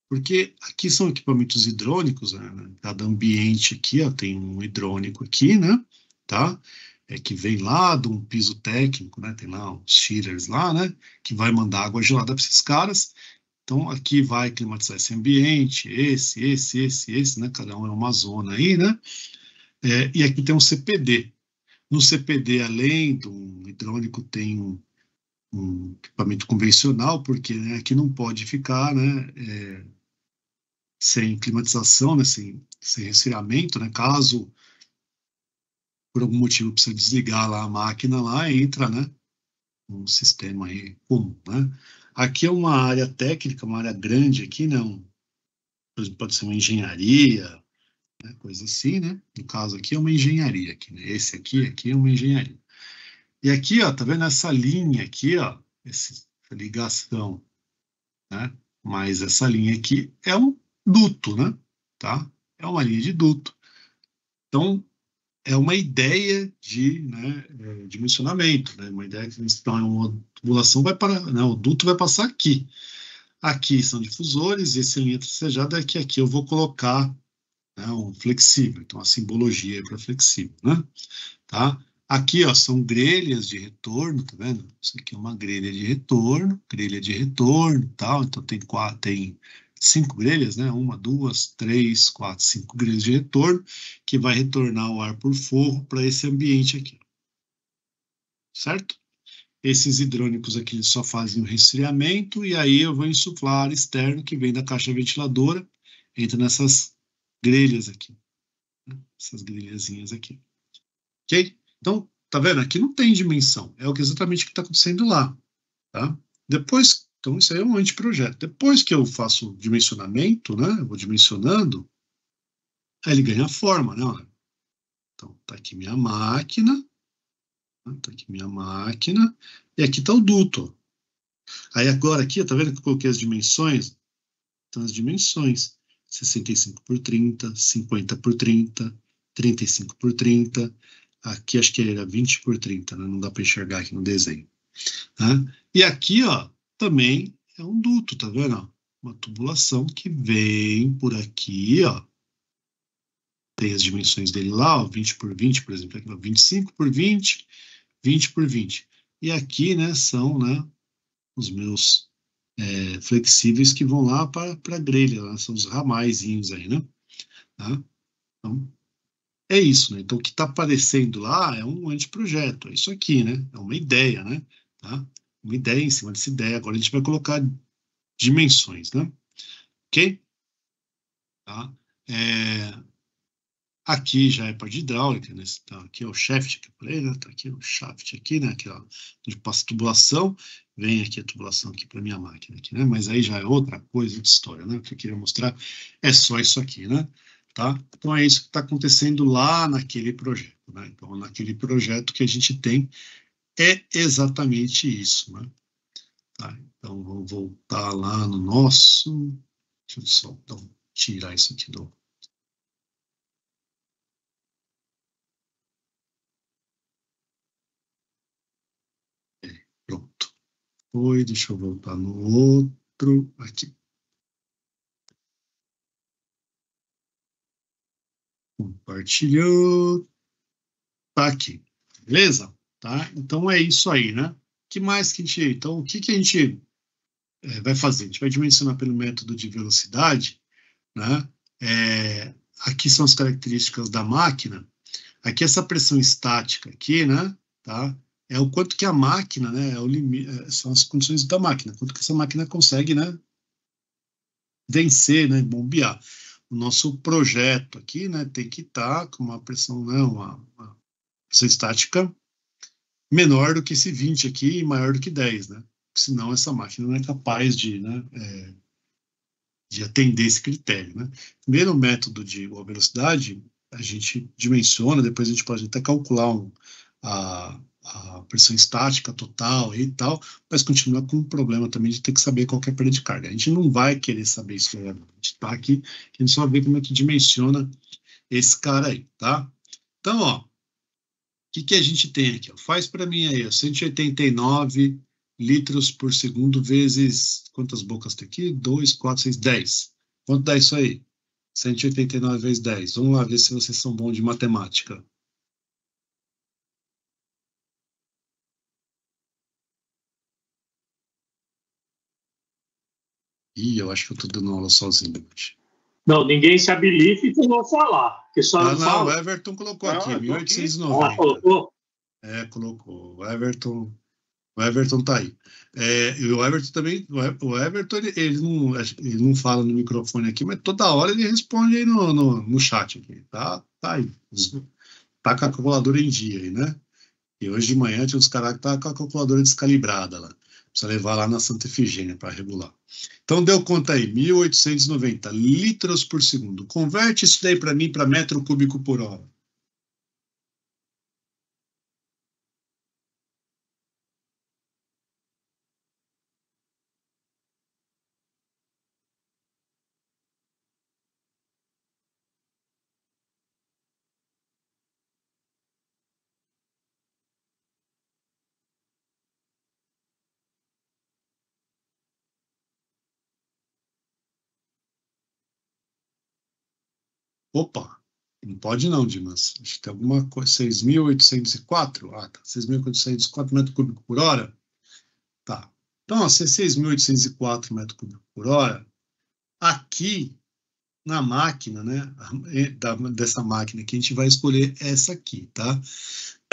Porque aqui são equipamentos hidrônicos, né? Cada ambiente aqui, ó, tem um hidrônico aqui, né? Tá? É que vem lá de um piso técnico, né? Tem lá uns shearers lá, né? Que vai mandar água gelada para esses caras. Então aqui vai climatizar esse ambiente, esse, né? Cada um é uma zona aí, né? E aqui tem um CPD. No CPD, além do hidrônico, tem um equipamento convencional, porque, né, aqui não pode ficar, né, sem climatização, né, sem resfriamento, né, caso por algum motivo precisa desligar lá a máquina lá, entra, né, um sistema aí comum, né. Aqui é uma área técnica, uma área grande aqui, né, por exemplo, pode ser uma engenharia, né, coisa assim, né, no caso aqui é uma engenharia, aqui, né, esse aqui é uma engenharia. E aqui, ó, tá vendo essa linha aqui, ó, essa ligação, né? Mas essa linha aqui é um duto, né? Tá? É uma linha de duto. Então, é uma ideia de, né, dimensionamento, né? Uma ideia que então, uma tubulação vai para, né, o duto vai passar aqui. Aqui são difusores e essa linha tracejada é que aqui eu vou colocar, né, um flexível. Então, a simbologia é para flexível, né? Tá? Aqui, ó, são grelhas de retorno, tá vendo? Isso aqui é uma grelha de retorno, tal. Então tem 5 grelhas, né? 1, 2, 3, 4, 5 grelhas de retorno, que vai retornar o ar por forro para esse ambiente aqui, certo? Esses hidrônicos aqui só fazem o resfriamento, e aí eu vou insuflar ar externo que vem da caixa ventiladora, entra nessas grelhas aqui, né? Essas grelhazinhas aqui. Ok? Então, tá vendo? Aqui não tem dimensão. É exatamente o que está acontecendo lá. Tá? Depois, então isso aí é um anteprojeto. Depois que eu faço o dimensionamento, né? Eu vou dimensionando, aí ele ganha forma, né? Então, tá aqui minha máquina, né? Tá aqui minha máquina, e aqui tá o duto. Aí agora aqui, tá vendo que eu coloquei as dimensões? Então, as dimensões, 65 por 30, 50 por 30, 35 por 30, aqui acho que era 20 por 30, né? Não dá para enxergar aqui no desenho. Né? E aqui, ó, também é um duto, tá vendo? Uma tubulação que vem por aqui, ó. Tem as dimensões dele lá, ó, 20 por 20, por exemplo, aqui, ó, 25 por 20, 20 por 20. E aqui, né, são, né, os meus flexíveis que vão lá para a grelha, né? São os ramaizinhos aí, né? Tá? Então, é isso, né? Então, o que está aparecendo lá é um anteprojeto, é isso aqui, né? É uma ideia, né? Tá? Uma ideia em cima dessa ideia. Agora a gente vai colocar dimensões, né? Ok? Tá? Aqui já é parte hidráulica, né? Então, aqui é o shaft que eu falei, né? Tá aqui o shaft aqui, né? Aqui, ó, onde passa a tubulação, vem aqui a tubulação aqui para minha máquina aqui, né? Mas aí já é outra coisa, outra história, né? O que eu queria mostrar é só isso aqui, né? Tá? Então é isso que está acontecendo lá naquele projeto, né? Então naquele projeto que a gente tem é exatamente isso, né? Tá? Então vamos voltar lá no nosso, deixa eu só então, tirar isso aqui do pronto. Foi, deixa eu voltar no outro aqui. Compartilhou. Tá aqui. Beleza? Tá? Então é isso aí, né? Que mais que a gente. Então, o que, que a gente vai fazer? A gente vai dimensionar pelo método de velocidade, né? Aqui são as características da máquina. Aqui essa pressão estática aqui, né? Tá? É o quanto que a máquina, né? É o limite, são as condições da máquina, quanto que essa máquina consegue, né? Vencer, né? Bombear. O nosso projeto aqui, né? Tem que estar com uma pressão, né? Uma pressão estática menor do que esse 20 aqui e maior do que 10, né? Senão essa máquina não é capaz de, né? de atender esse critério, né? Primeiro método de velocidade, a gente dimensiona, depois a gente pode até calcular a pressão estática total e tal, mas continua com o problema também de ter que saber qual que é a perda de carga. A gente não vai querer saber isso agora. A gente está aqui, a gente só vê como é que dimensiona esse cara aí, tá? Então, ó, o que a gente tem aqui? Ó? Faz para mim aí, ó, 189 litros por segundo vezes, quantas bocas tem aqui? 2, 4, 6, 10. Quanto dá isso aí? 189 vezes 10. Vamos lá ver se vocês são bons de matemática. Ih, eu acho que eu estou dando aula sozinho hoje. Não, ninguém se habilita e não falar. Que só não, fala. O Everton colocou aqui, 1890. Ah, colocou? Colocou. O Everton tá aí. E o Everton também, o Everton ele não fala no microfone aqui, mas toda hora ele responde aí no chat aqui. Tá aí. Tá com a calculadora em dia aí, né? E hoje de manhã tinha uns caras que tá com a calculadora descalibrada lá. Precisa levar lá na Santa Efigênia para regular. Então deu conta aí, 1890 litros por segundo. Converte isso daí para mim para metro cúbico por hora. Opa, não pode não, Dimas. Acho que tem alguma coisa. 6.804? Ah, tá. 6.804 metros cúbicos por hora? Tá. Então, se é 6.804 metros cúbicos por hora, aqui na máquina, né? Dessa máquina aqui, a gente vai escolher essa aqui, tá?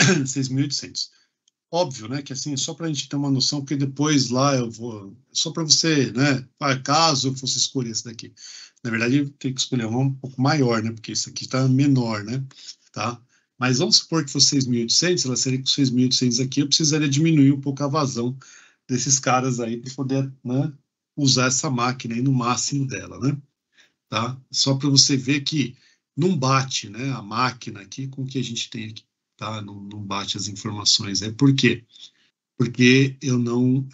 6.800. Óbvio, né? Que assim, só para a gente ter uma noção, porque depois lá eu vou. Só para você, né? Caso eu fosse escolher esse daqui. Na verdade, eu tenho que escolher um pouco maior, né? Porque esse aqui está menor, né? Tá? Mas vamos supor que fosse 6.800, ela seria com 6.800 aqui, eu precisaria diminuir um pouco a vazão desses caras aí para poder, né, usar essa máquina aí no máximo dela, né? Tá? Só para você ver que não bate, né, a máquina aqui com o que a gente tem aqui, tá? Não bate as informações. Por quê? Porque eu não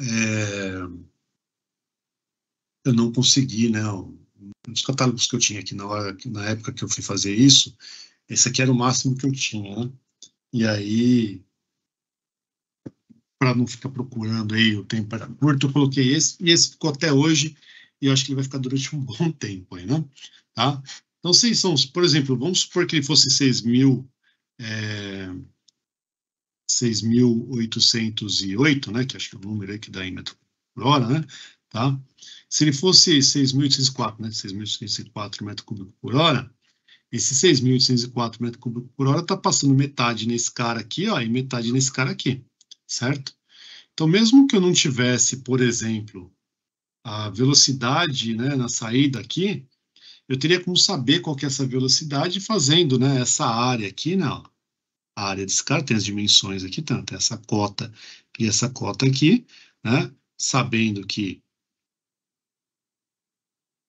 consegui, né? Os catálogos que eu tinha aqui na época que eu fui fazer isso, esse aqui era o máximo que eu tinha, né? E aí, para não ficar procurando aí o tempo era curto, eu coloquei esse, e esse ficou até hoje, e eu acho que ele vai ficar durante um bom tempo aí, né? Tá? Então, se são, por exemplo, vamos supor que ele fosse 6.808, né? Que acho que é o número aí que dá em metro por hora, né? Tá? Se ele fosse 6.804, né? 6.804 metros cúbicos por hora, esse 6.804 metros cúbicos por hora está passando metade nesse cara aqui, ó, e metade nesse cara aqui, certo? Então, mesmo que eu não tivesse, por exemplo, a velocidade, né, na saída aqui, eu teria como saber qual que é essa velocidade fazendo, né, essa área aqui, não. A área desse cara tem as dimensões aqui, tanto essa cota e essa cota aqui, né, sabendo que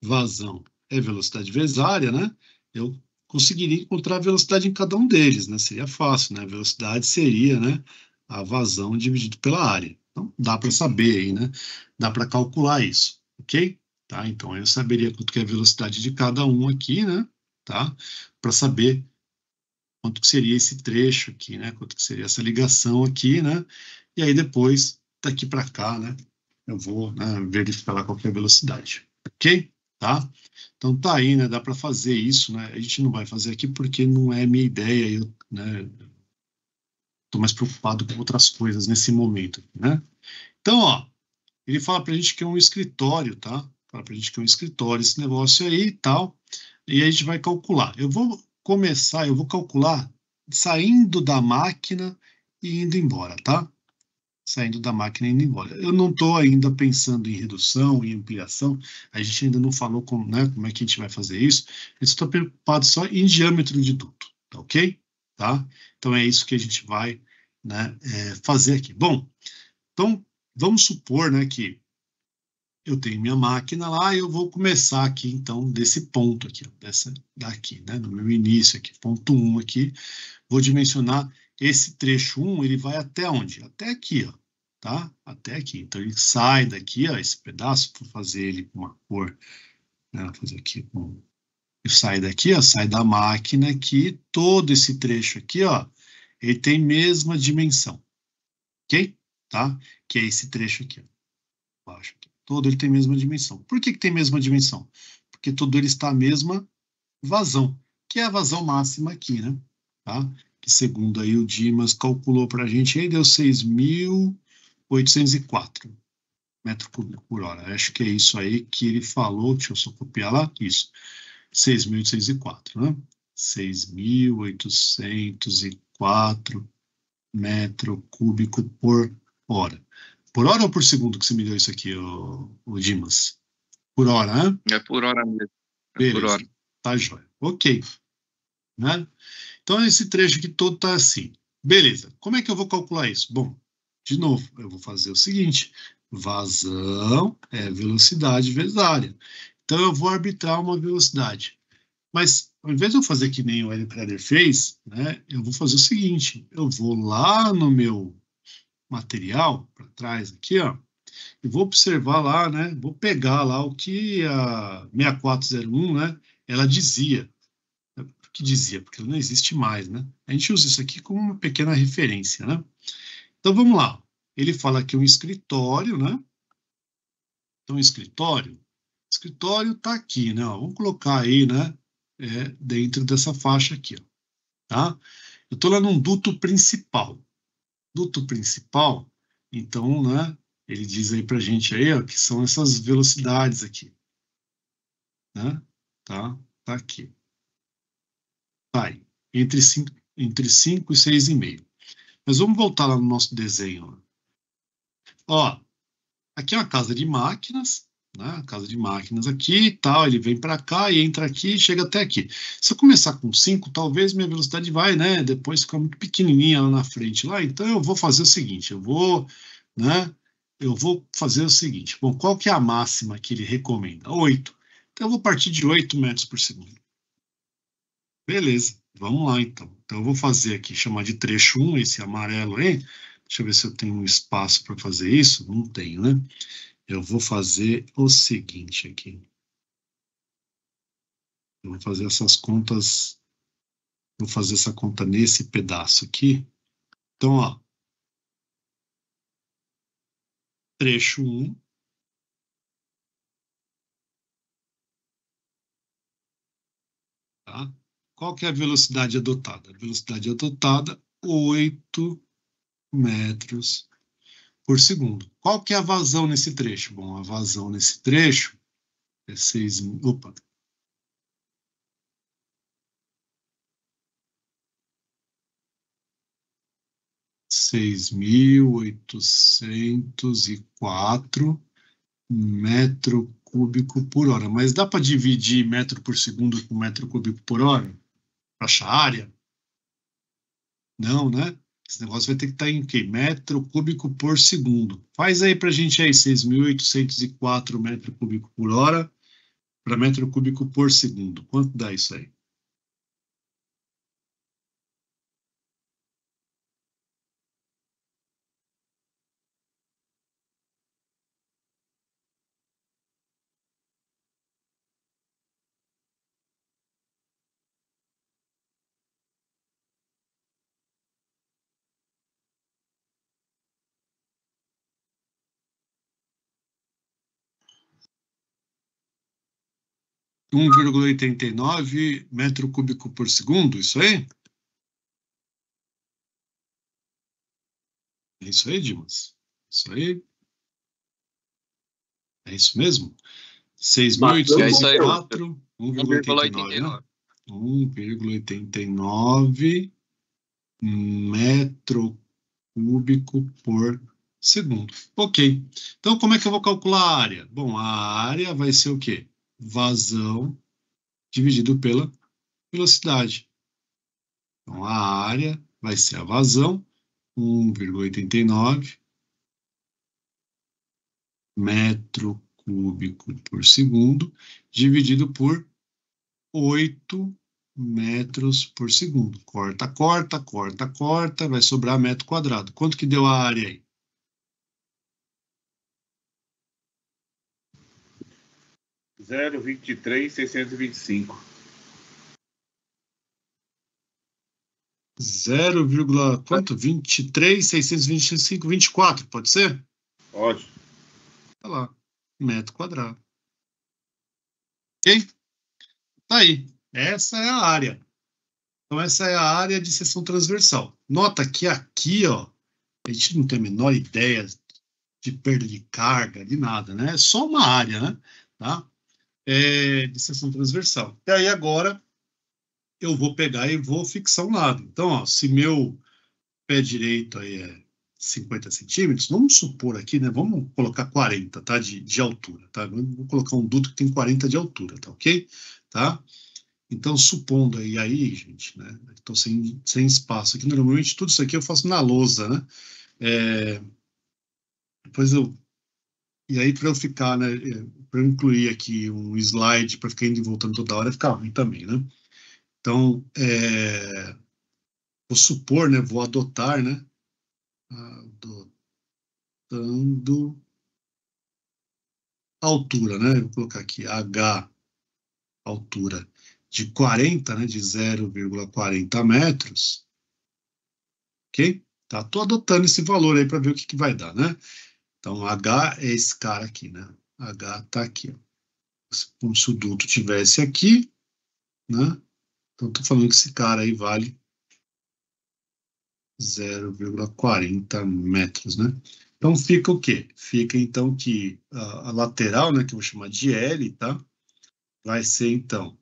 vazão é velocidade vezes área, né, eu conseguiria encontrar a velocidade em cada um deles, né, seria fácil, né, a velocidade seria, né, a vazão dividido pela área. Então, dá para saber aí, né, dá para calcular isso, ok? Tá, então eu saberia quanto que é a velocidade de cada um aqui, né, tá, para saber quanto que seria esse trecho aqui, né, quanto que seria essa ligação aqui, né, e aí depois, daqui para cá, né, eu vou, né, verificar lá qual que é a velocidade, ok? Tá? Então tá aí, né? Dá para fazer isso, né? A gente não vai fazer aqui porque não é minha ideia, eu, né? Tô mais preocupado com outras coisas nesse momento, né? Então, ó, ele fala pra gente que é um escritório, tá? Fala pra gente que é um escritório esse negócio aí e tal, e aí a gente vai calcular. Eu vou calcular saindo da máquina e indo embora, tá? Saindo da máquina e indo embora. Eu não estou ainda pensando em redução, em ampliação, a gente ainda não falou né, como é que a gente vai fazer isso, eu estou preocupado só em diâmetro de duto, tá ok? Tá? Então é isso que a gente vai, né, fazer aqui. Bom, então vamos supor, né, que eu tenho minha máquina lá e eu vou começar aqui, então, desse ponto aqui, ó, daqui, né, no meu início aqui, ponto 1 aqui, vou dimensionar esse trecho 1, ele vai até onde? Até aqui, ó, tá? Até aqui. Então, ele sai daqui, ó, esse pedaço, vou fazer ele com uma cor, né, vou fazer aqui com... Sai daqui, ó, sai da máquina aqui, todo esse trecho aqui, ó, ele tem mesma dimensão, ok? Tá? Que é esse trecho aqui, ó, baixo aqui. Todo ele tem a mesma dimensão. Por que tem a mesma dimensão? Porque todo ele está a mesma vazão, que é a vazão máxima aqui, né? Tá? Que segundo aí o Dimas calculou para a gente, aí deu 6.804 metros cúbicos por hora. Acho que é isso aí que ele falou, deixa eu só copiar lá, isso, 6.804, né? 6.804 metro cúbico por hora. Por hora ou por segundo que você me deu isso aqui, o Dimas? Por hora, né? É por hora mesmo. Beleza, por hora. Tá jóia. Ok. Né? Então, esse trecho aqui todo tá assim. Beleza. Como é que eu vou calcular isso? Bom, de novo, eu vou fazer o seguinte. Vazão é velocidade vezes área. Então, eu vou arbitrar uma velocidade. Mas, ao invés de eu fazer que nem o Hélio Crader fez, né, eu vou fazer o seguinte. Eu vou lá no meu material, para trás aqui, ó, e vou observar lá, né, vou pegar lá o que a 6401, né, ela dizia. Por que dizia? Porque ela não existe mais, né? A gente usa isso aqui como uma pequena referência, né? Então, vamos lá. Ele fala que um escritório, né? Então, escritório está aqui, né? Vamos colocar aí, né? Dentro dessa faixa aqui, ó, tá? Eu estou lá num duto principal. Duto principal, então, né? Ele diz aí pra gente aí, ó, que são essas velocidades aqui, né? Tá aqui. Tá aí. Entre 5 e 6,5. Mas vamos voltar lá no nosso desenho. Ó, aqui é uma casa de máquinas, né? Casa de máquinas aqui e tal. Ele vem para cá e entra aqui e chega até aqui. Se eu começar com 5, talvez minha velocidade vai, né? Depois ficar muito pequenininha lá na frente. Lá. Então eu vou fazer o seguinte: né? Eu vou fazer o seguinte. Bom, qual que é a máxima que ele recomenda? 8. Então eu vou partir de 8 metros por segundo. Beleza, vamos lá então. Então eu vou fazer aqui, chamar de trecho 1, esse amarelo aí. Deixa eu ver se eu tenho um espaço para fazer isso. Não tenho, né? Eu vou fazer o seguinte aqui. Eu vou fazer essas contas. Vou fazer essa conta nesse pedaço aqui. Então, ó. Trecho 1. Tá? Qual que é a velocidade adotada? A velocidade adotada, 8 metros por segundo. Qual que é a vazão nesse trecho? Bom, a vazão nesse trecho é 6... Opa! (6.804 metro cúbico por hora. Mas dá para dividir metro por segundo com metro cúbico por hora? Para achar área? Não, né? Esse negócio vai ter que estar em quê? Metro cúbico por segundo. Faz aí para a gente aí 6.804 metro cúbico por hora para metro cúbico por segundo. Quanto dá isso aí? — 1,89 metro cúbico por segundo, isso aí? É isso aí, Dimas? Isso aí? É isso mesmo? 6.804, 1,89, né? 1,89 metro cúbico por segundo. Ok. Então, como é que eu vou calcular a área? Bom, a área vai ser o quê? Vazão dividido pela velocidade. Então, a área vai ser a vazão, 1,89 metro cúbico por segundo, dividido por 8 metros por segundo. Corta, corta, corta, corta, vai sobrar metro quadrado. Quanto que deu a área aí? Zero 23.625. 0, quanto? 23.625, 24, pode ser? Pode. Olha lá, metro quadrado. Ok? Tá aí. Essa é a área. Então, essa é a área de seção transversal. Nota que aqui, ó, a gente não tem a menor ideia de perda de carga, de nada, né? É só uma área, né? Tá? De seção transversal. E aí, agora, eu vou pegar e vou fixar um lado. Então, ó, se meu pé direito aí é 50 centímetros, vamos supor aqui, né? Vamos colocar 40, tá? De altura, tá? Vou colocar um duto que tem 40 de altura, tá ok? Tá? Então, supondo aí, gente, né? Estou sem espaço aqui. Normalmente, tudo isso aqui eu faço na lousa, né? Depois eu. E aí, para eu ficar, né? Para eu incluir aqui um slide para ficar indo e voltando toda hora, fica ruim também, né? Então, vou supor, né? Vou adotar, né? Adotando altura, né? Vou colocar aqui H, altura de 40, né? De 0,40 metros. Ok? Tá? Tô adotando esse valor aí para ver o que vai dar, né? Então, H é esse cara aqui, né? H tá aqui, ó. Como se o duto tivesse aqui, né? Então, tô falando que esse cara aí vale 0,40 metros, né? Então, fica o quê? Fica, então, que a lateral, né, que eu vou chamar de L, tá? Vai ser, então,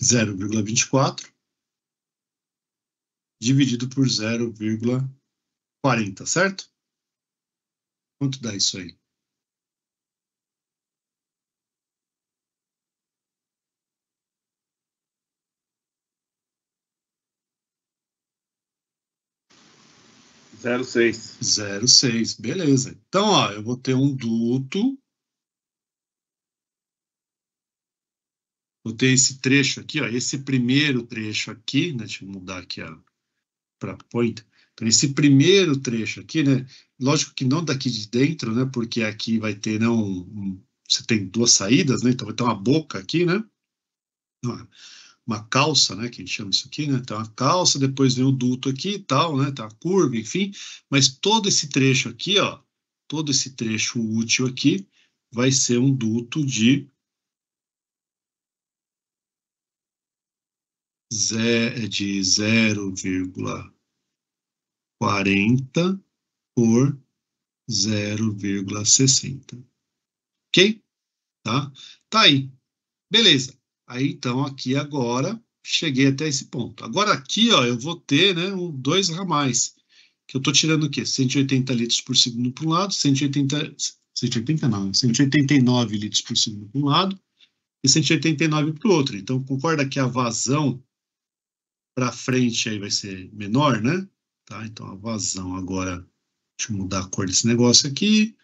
0,24 dividido por 0,40, certo? Quanto dá isso aí? Zero 0,6. 0,6, beleza. Então, ó, eu vou ter um duto. Vou ter esse trecho aqui, ó, esse primeiro trecho aqui, né? Deixa eu mudar aqui para point. Então, esse primeiro trecho aqui, né? Lógico que não daqui de dentro, né? Porque aqui vai ter, né, você tem duas saídas, né? Então vai ter uma boca aqui, né? Uma calça, né? Que a gente chama isso aqui, né? Então a calça, depois vem o duto aqui e tal, né? Tá a curva, enfim. Mas todo esse trecho aqui, ó, todo esse trecho útil aqui vai ser um duto de 0,40 por 0,60. Ok? Tá? Tá aí. Beleza. Aí, então, aqui agora, cheguei até esse ponto. Agora aqui, ó, eu vou ter, né, dois ramais, que eu estou tirando o quê? 180 litros por segundo para um lado, 180 não, 189 litros por segundo para um lado e 189 para o outro. Então, concorda que a vazão para frente aí vai ser menor, né? Tá? Então, a vazão agora, deixa eu mudar a cor desse negócio aqui,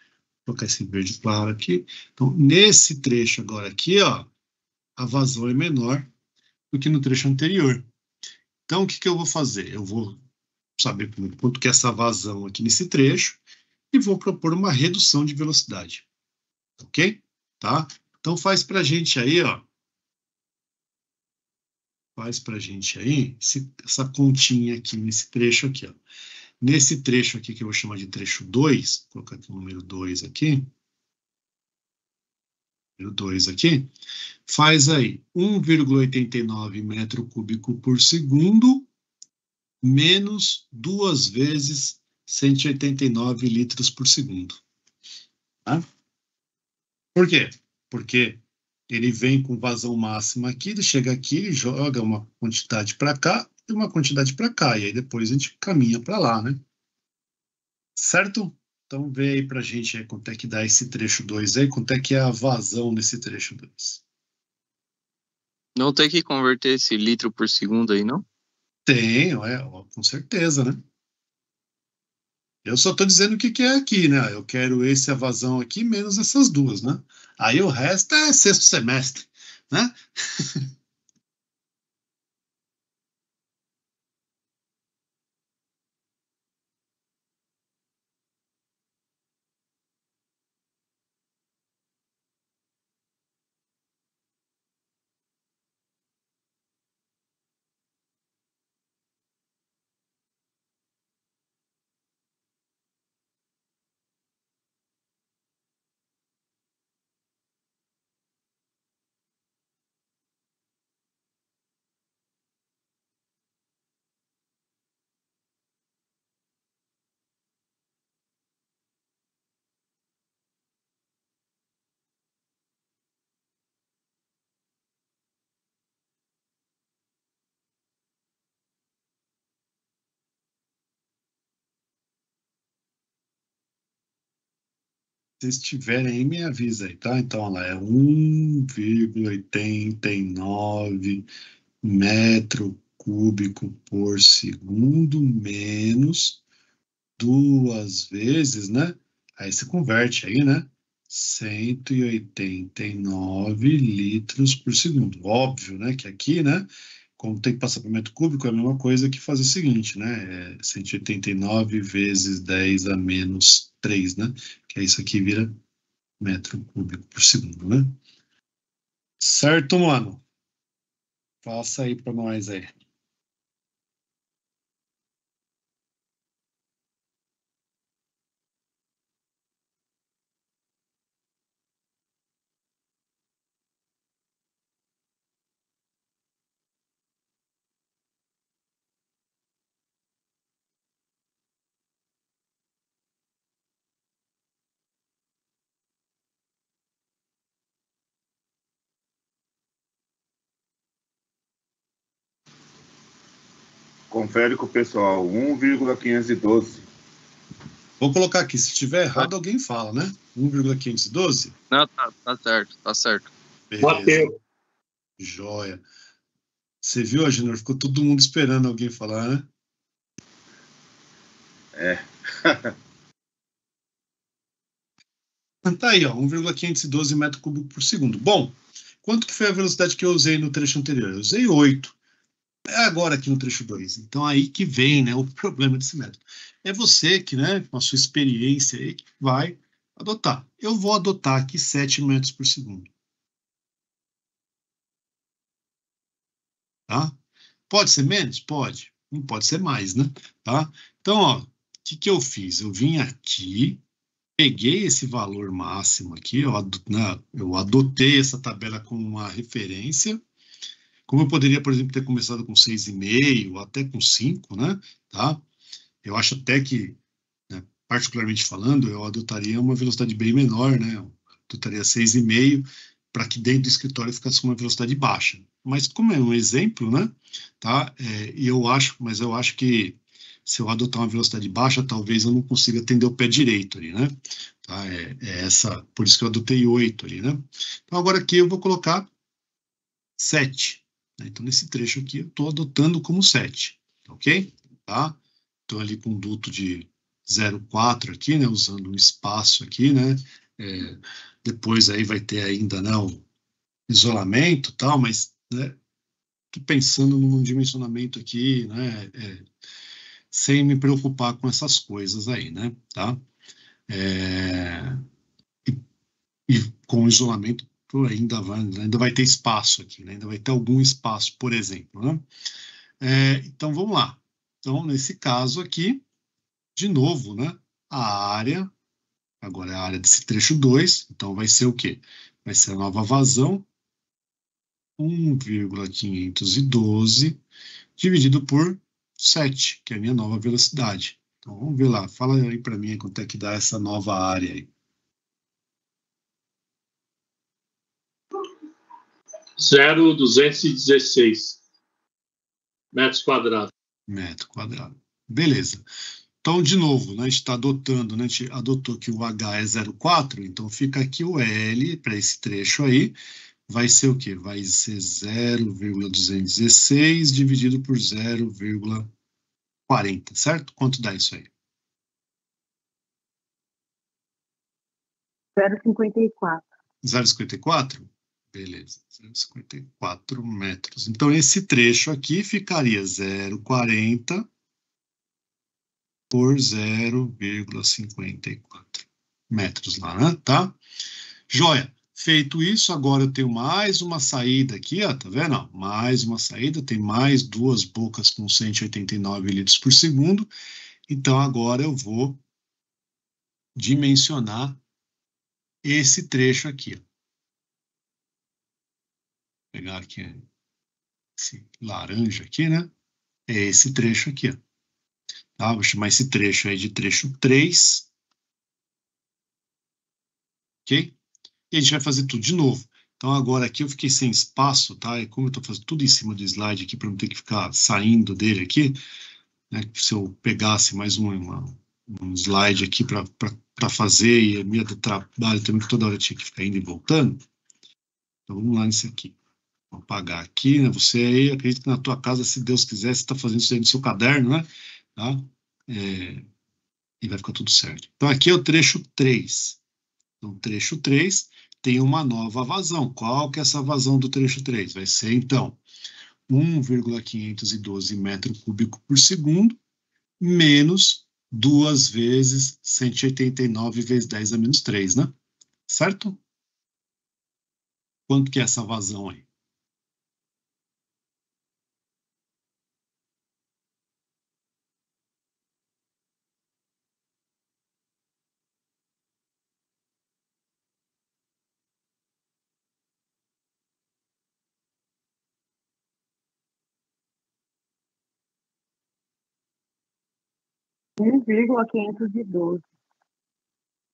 colocar esse verde claro aqui. Então, nesse trecho agora aqui, ó, a vazão é menor do que no trecho anterior. Então, o que eu vou fazer? Eu vou saber quanto que é essa vazão aqui nesse trecho e vou propor uma redução de velocidade. Ok? Tá? Então, faz para a gente aí, ó. Faz para a gente aí essa continha aqui nesse trecho aqui, ó. Nesse trecho aqui, que eu vou chamar de trecho 2, vou colocar aqui o número 2 aqui. Número 2 aqui. Faz aí 1,89 metro cúbico por segundo menos 2 vezes 189 litros por segundo. Tá? Por quê? Porque ele vem com vazão máxima aqui, ele chega aqui, joga uma quantidade para cá e uma quantidade para cá, e aí depois a gente caminha para lá, né? Certo? Então vê aí pra gente aí quanto é que dá esse trecho 2 aí, quanto é que é a vazão nesse trecho 2. Não tem que converter esse litro por segundo aí, não? Tem, com certeza, né? Eu só estou dizendo o que é aqui, né? Eu quero essa vazão aqui menos essas duas, né? Aí o resto é sexto semestre, né? Se estiverem aí, me avisa aí, tá? Então, olha lá, é 1,89 metro cúbico por segundo menos 2 vezes, né? Aí você converte aí, né? 189 litros por segundo. Óbvio, né? Que aqui, né? Como tem que passar por metro cúbico, é a mesma coisa que fazer o seguinte, né? É 189 vezes 10 a menos 3, né? Que é isso aqui vira metro cúbico por segundo, né? Certo, mano? Faça aí para nós aí. Confere com o pessoal. 1,512. Vou colocar aqui, se estiver errado, alguém fala, né? 1,512? Não, tá certo, tá certo. Beleza. Bateu. Joia. Você viu, Agenor? Ficou todo mundo esperando alguém falar, né? É. Tá aí, ó, 1,512 metro cúbico por segundo. Bom, quanto que foi a velocidade que eu usei no trecho anterior? Eu usei 8. É agora aqui no trecho 2. Então aí que vem, né, o problema desse método. É você que, né, com a sua experiência aí, que vai adotar. Eu vou adotar aqui 7 metros por segundo. Tá? Pode ser menos? Pode. Não pode ser mais, né? Tá? Então, ó, o que eu fiz? Eu vim aqui, peguei esse valor máximo aqui, eu adotei essa tabela como uma referência. Como eu poderia, por exemplo, ter começado com 6,5 ou até com 5, né? Tá? Eu acho até que, né, particularmente falando, eu adotaria uma velocidade bem menor, né? Eu adotaria 6,5 para que dentro do escritório ficasse com uma velocidade baixa. Mas como é um exemplo, né? Tá? Eu acho que se eu adotar uma velocidade baixa, talvez eu não consiga atender o pé direito ali, né? Tá? Por isso que eu adotei 8 ali, né? Então agora aqui eu vou colocar 7. Então, nesse trecho aqui, eu estou adotando como 7, ok? Tá? Estou ali com um duto de 0,4 aqui, né? Usando um espaço aqui, né? Depois aí vai ter ainda, né, o isolamento e tal, mas, né, estou pensando num dimensionamento aqui, né? Sem me preocupar com essas coisas aí, né? Tá? E com o isolamento ainda vai ter espaço aqui, né? Ainda vai ter algum espaço, por exemplo, né? Então, vamos lá. Então, nesse caso aqui, de novo, né? A área, agora é a área desse trecho 2, então vai ser o quê? Vai ser a nova vazão, 1,512 dividido por 7, que é a minha nova velocidade. Então, vamos ver lá. Fala aí para mim quanto é que dá essa nova área aí. 0,216 metros quadrados. Metro quadrado. Beleza. Então, de novo, né, a gente está adotando, né, a gente adotou que o H é 0,4, então fica aqui o L para esse trecho aí. Vai ser o quê? Vai ser 0,216 dividido por 0,40, certo? Quanto dá isso aí? 0,54. 0,54? Beleza, 0,54 metros. Então, esse trecho aqui ficaria 0,40 por 0,54 metros lá, né? Tá? Joia. Feito isso, agora eu tenho mais uma saída aqui, ó, tá vendo? Ó, mais uma saída, tem mais duas bocas com 189 litros por segundo. Então, agora eu vou dimensionar esse trecho aqui. Ó. Vou pegar aqui esse laranja aqui, né? É esse trecho aqui, ó. Tá? Vou chamar esse trecho aí de trecho 3. Ok? E a gente vai fazer tudo de novo. Então, agora aqui eu fiquei sem espaço, tá? E como eu estou fazendo tudo em cima do slide aqui, para não ter que ficar saindo dele aqui, né? Se eu pegasse mais um slide aqui para fazer, e a minha do trabalho também, que toda hora eu tinha que ficar indo e voltando. Então, vamos lá nesse aqui. Vou apagar aqui, né? Você aí, acredita que na tua casa, se Deus quiser, você está fazendo isso aí no seu caderno, né? Tá? E vai ficar tudo certo. Então, aqui é o trecho 3. Então, trecho 3 tem uma nova vazão. Qual que é essa vazão do trecho 3? Vai ser, então, 1,512 metro cúbico por segundo, menos 2 vezes 189 vezes 10 a menos 3, né? Certo? Quanto que é essa vazão aí? $1,512.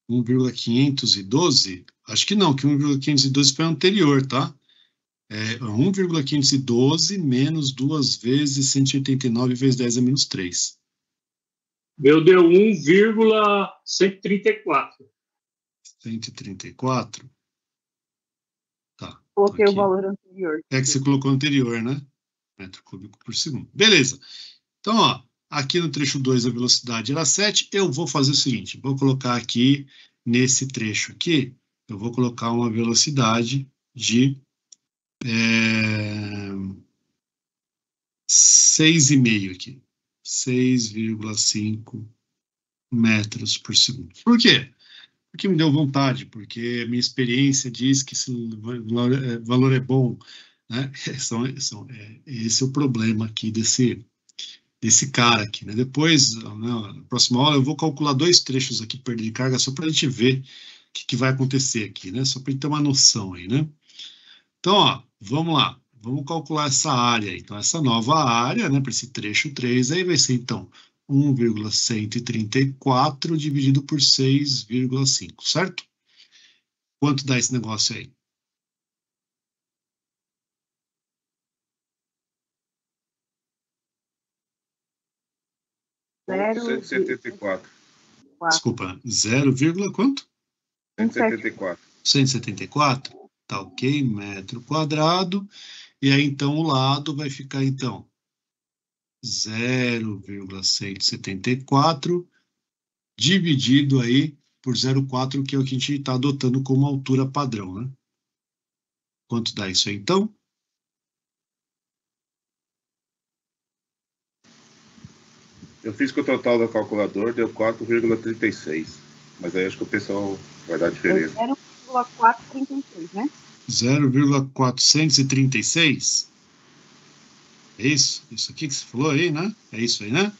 1,512? Acho que não, que 1,512 foi anterior, tá? 1,512 menos 2 vezes 189 vezes 10 a menos 3. Meu deu 1,134. 134? Tá. Coloquei Aqui. o valor anterior. É que você colocou anterior, né? Metro cúbico por segundo. Beleza. Então, ó, aqui no trecho 2 a velocidade era 7. Eu vou fazer o seguinte, vou colocar aqui, nesse trecho aqui, eu vou colocar uma velocidade de 6,5 aqui. 6,5 metros por segundo. Por quê? Porque me deu vontade, porque a minha experiência diz que esse valor é bom, né? Esse é o problema aqui desse cara aqui, né? Depois, na próxima aula, eu vou calcular 2 trechos aqui, perda de carga, só para a gente ver o que vai acontecer aqui, né? Só para a gente ter uma noção aí, né? Então, ó, vamos lá. Vamos calcular essa área. Então, essa nova área, né, para esse trecho 3, aí vai ser, então, 1,134 dividido por 6,5, certo? Quanto dá esse negócio aí? Zero 174. Desculpa, 0, quanto? 174. 174? Tá ok, metro quadrado. E aí, então, o lado vai ficar, então, 0,174 dividido aí por 0,4, que é o que a gente está adotando como altura padrão, né? Quanto dá isso aí, então? Eu fiz com o total do calculador, deu 4,36. Mas aí acho que o pessoal vai dar diferença. 0,436, né? 0,436? É isso? Isso aqui que você falou aí, né? É isso aí, né?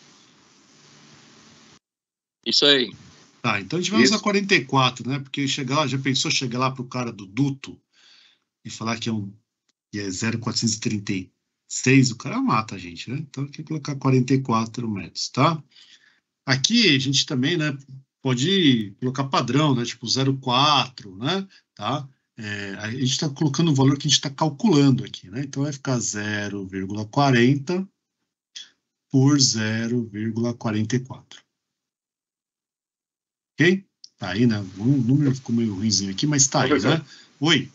Isso aí. Tá, então a gente vai usar 44, né? Porque já pensou chegar lá pro cara do duto e falar que é 0,436, o cara mata a gente, né? Então tem que colocar 44 metros, tá? Aqui a gente também, né, pode colocar padrão, né? Tipo 0,4, né? Tá? A gente está colocando o valor que a gente está calculando aqui, né? Então vai ficar 0,40 por 0,44. Ok? Tá aí, né? O número ficou meio ruimzinho aqui, mas tá aí, né? Oi.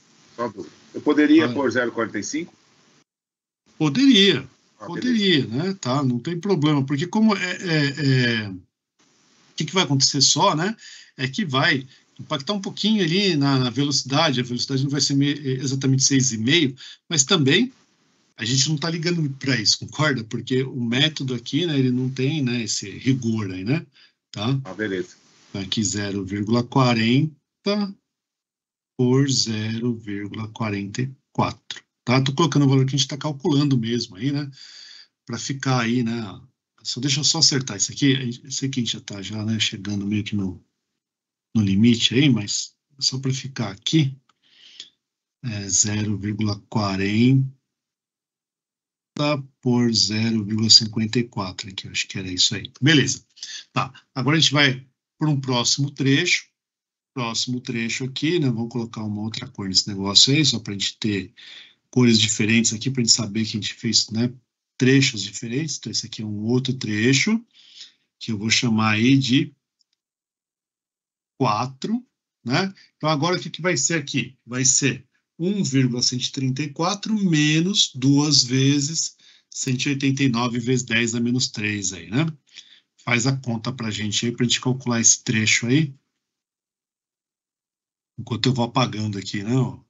Eu poderia pôr 0,45? Poderia, Beleza. né? Tá, não tem problema, porque como o que vai acontecer só, né? É que vai impactar um pouquinho ali na velocidade. A velocidade não vai ser exatamente 6,5, mas também a gente não está ligando para isso, concorda? Porque o método aqui, né, ele não tem, né, esse rigor aí, né? Tá? Ah, beleza. Então, aqui 0,40 por 0,44. Tá? Estou colocando o valor que a gente está calculando mesmo aí, né? Para ficar aí, né? Deixa eu só acertar isso aqui. Eu sei que a gente já está já, né, chegando meio que no limite aí, mas só para ficar aqui, 0,40 por 0,54 aqui, eu acho que era isso aí. Beleza. Tá, agora a gente vai para um próximo trecho. Próximo trecho aqui, né? Vamos colocar uma outra cor nesse negócio aí, só para a gente ter cores diferentes aqui, para a gente saber que a gente fez, né, trechos diferentes. Então, esse aqui é um outro trecho, que eu vou chamar aí de 4, né? Então, agora o que vai ser aqui? Vai ser 1,134 menos 2 vezes 189 vezes 10 a menos 3 aí, né? Faz a conta para a gente aí, para a gente calcular esse trecho aí. Enquanto eu vou apagando aqui, né? O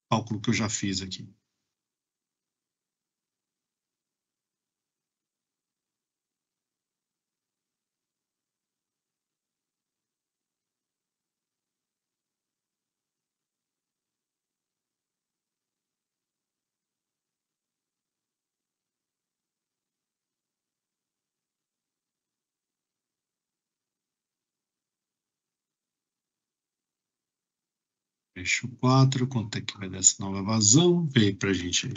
cálculo que eu já fiz aqui. Trecho 4, quanto é que vai dar essa nova vazão? Vê aí pra gente aí.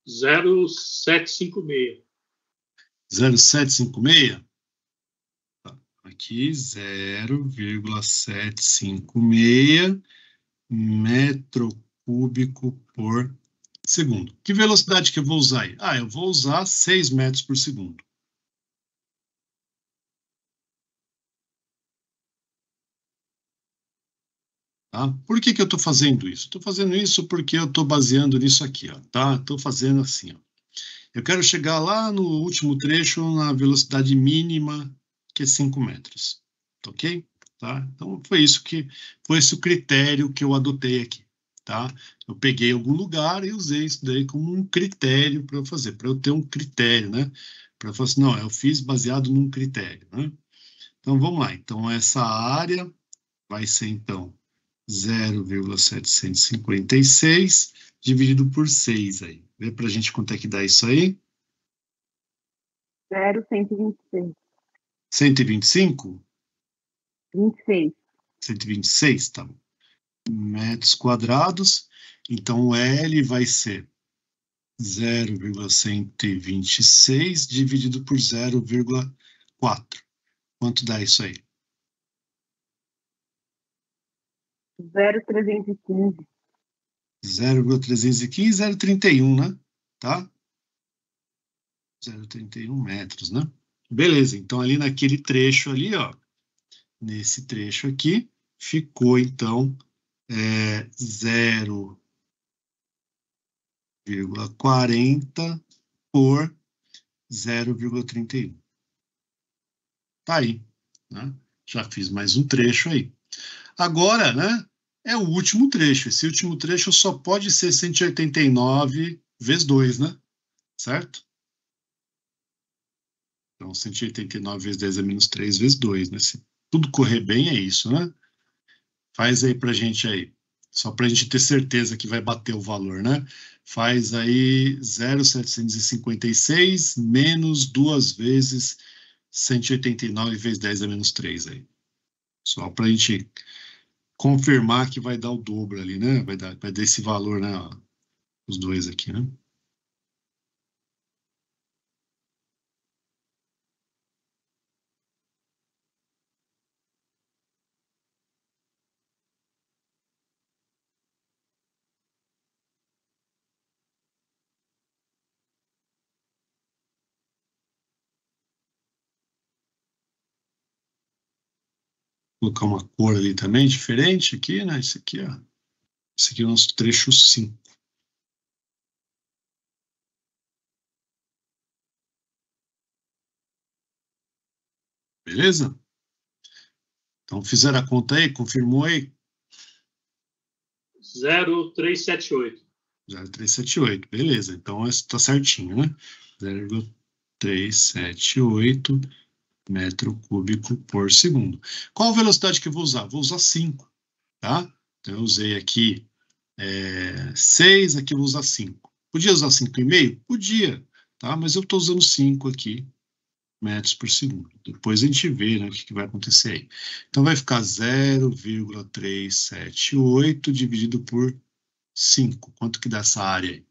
Zero sete cinco meia. 0,756? Tá. Aqui, 0,756 metro cúbico por segundo. Que velocidade que eu vou usar aí? Ah, eu vou usar 6 metros por segundo. Tá? Por que eu estou fazendo isso? Estou fazendo isso porque eu estou baseando nisso aqui, ó, tá? Estou fazendo assim, ó. Eu quero chegar lá no último trecho na velocidade mínima, que é 5 metros. Ok? Tá? Então, foi esse o critério que eu adotei aqui. Tá? Eu peguei algum lugar e usei isso daí como um critério para eu fazer, para eu ter um critério, né? Para eu falar assim, não, eu fiz baseado num critério, né? Então, vamos lá. Então, essa área vai ser, então, 0,756 dividido por 6 aí. Vê pra gente quanto é que dá isso aí? 0,126. 125? 26. 126, tá bom. Metros quadrados. Então, o L vai ser 0,126 dividido por 0,4. Quanto dá isso aí? 0,315. 0,315, 0,31, né? Tá? 0,31 metros, né? Beleza, então ali naquele trecho ali, ó, nesse trecho aqui, ficou então 0,40 por 0,31. Tá aí, né? Já fiz mais um trecho aí. Agora, né, é o último trecho. Esse último trecho só pode ser 189 vezes 2, né? Certo? Então, 189 vezes 10 a menos 3 vezes 2, né? Se tudo correr bem, é isso, né? Faz aí pra gente aí. Só pra gente ter certeza que vai bater o valor, né? Faz aí 0,756 menos 2 vezes 189 vezes 10 a menos 3 aí. Só pra gente confirmar que vai dar o dobro ali, né? Vai dar esse valor, né? Os dois aqui, né? Vou colocar uma cor ali também diferente aqui, né? Esse aqui, ó. Esse aqui é o nosso trecho 5. Beleza? Então, fizeram a conta aí? Confirmou aí? 0,378. 0,378. Beleza. Então, está certinho, né? 0,378 metro cúbico por segundo. Qual a velocidade que eu vou usar? Vou usar 5, tá? Então, eu usei aqui 6, aqui eu vou usar 5. Podia usar 5,5? Podia, tá? Mas eu estou usando 5 aqui, metros por segundo. Depois a gente vê, né, o que vai acontecer aí. Então, vai ficar 0,378 dividido por 5. Quanto que dá essa área aí?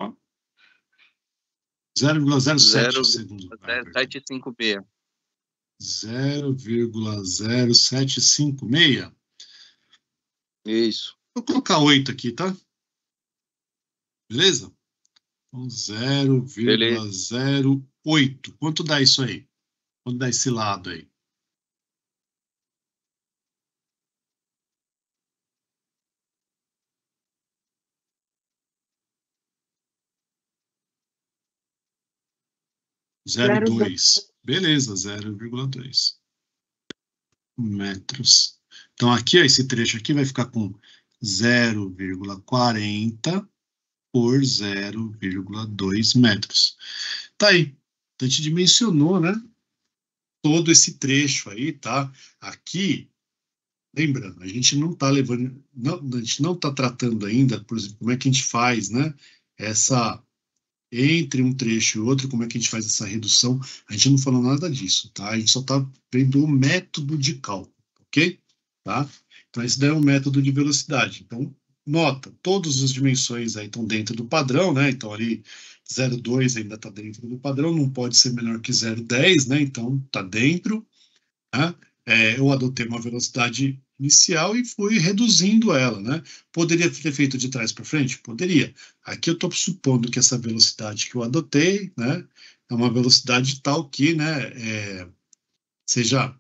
Ó, 0,07 segundos. 0,756. 0,0756. Isso. Vou colocar 8 aqui, tá? Beleza? Então, 0,08. Quanto dá isso aí? Quanto dá esse lado aí? Zero 0,2. Beleza, 0,2 metros. Então, aqui, ó, esse trecho aqui vai ficar com 0,40 por 0,2 metros. Tá aí. Então, a gente dimensionou, né? Todo esse trecho aí, tá? Aqui, lembrando, a gente não está levando, a gente não está tratando ainda, por exemplo, como é que a gente faz, né? Entre um trecho e outro, como é que a gente faz essa redução? A gente não falou nada disso, tá? A gente só está vendo o método de cálculo, ok? Tá? Então, esse daí é o método de velocidade. Então, nota, todas as dimensões aí estão dentro do padrão, né? Então, ali, 0,2 ainda está dentro do padrão, não pode ser menor que 0,10, né? Então, está dentro, né? Eu adotei uma velocidade inicial e fui reduzindo ela, né? Poderia ter feito de trás para frente? Poderia. Aqui eu estou supondo que essa velocidade que eu adotei, né, é uma velocidade tal que, né, seja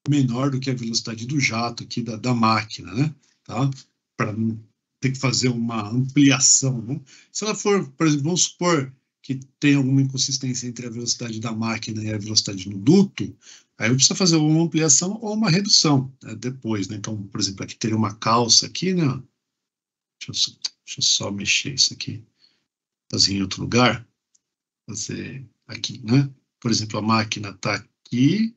menor do que a velocidade do jato aqui da máquina, né? Tá? Para não ter que fazer uma ampliação, né? Se ela for, por exemplo, vamos supor que tem alguma inconsistência entre a velocidade da máquina e a velocidade do duto, aí eu preciso fazer uma ampliação ou uma redução, né, depois, né? Então, por exemplo, aqui teria uma calça aqui, né? Deixa eu só mexer isso aqui, fazer em outro lugar, fazer aqui, né? Por exemplo, a máquina está aqui,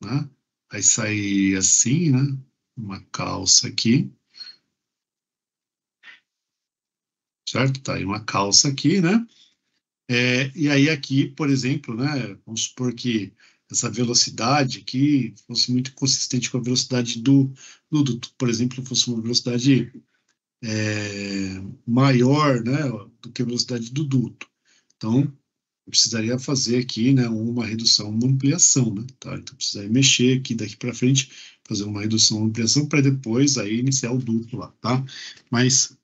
né? Aí sai assim, né? Uma calça aqui, certo? Tá aí uma calça aqui, né? E aí aqui, por exemplo, né? Vamos supor que essa velocidade aqui fosse muito consistente com a velocidade do duto, por exemplo, fosse uma velocidade maior, né? Do que a velocidade do duto. Então, eu precisaria fazer aqui, né, uma redução, uma ampliação, né, tá? Então, eu precisaria mexer aqui daqui para frente, fazer uma redução, uma ampliação, para depois aí iniciar o duplo lá, tá? Mas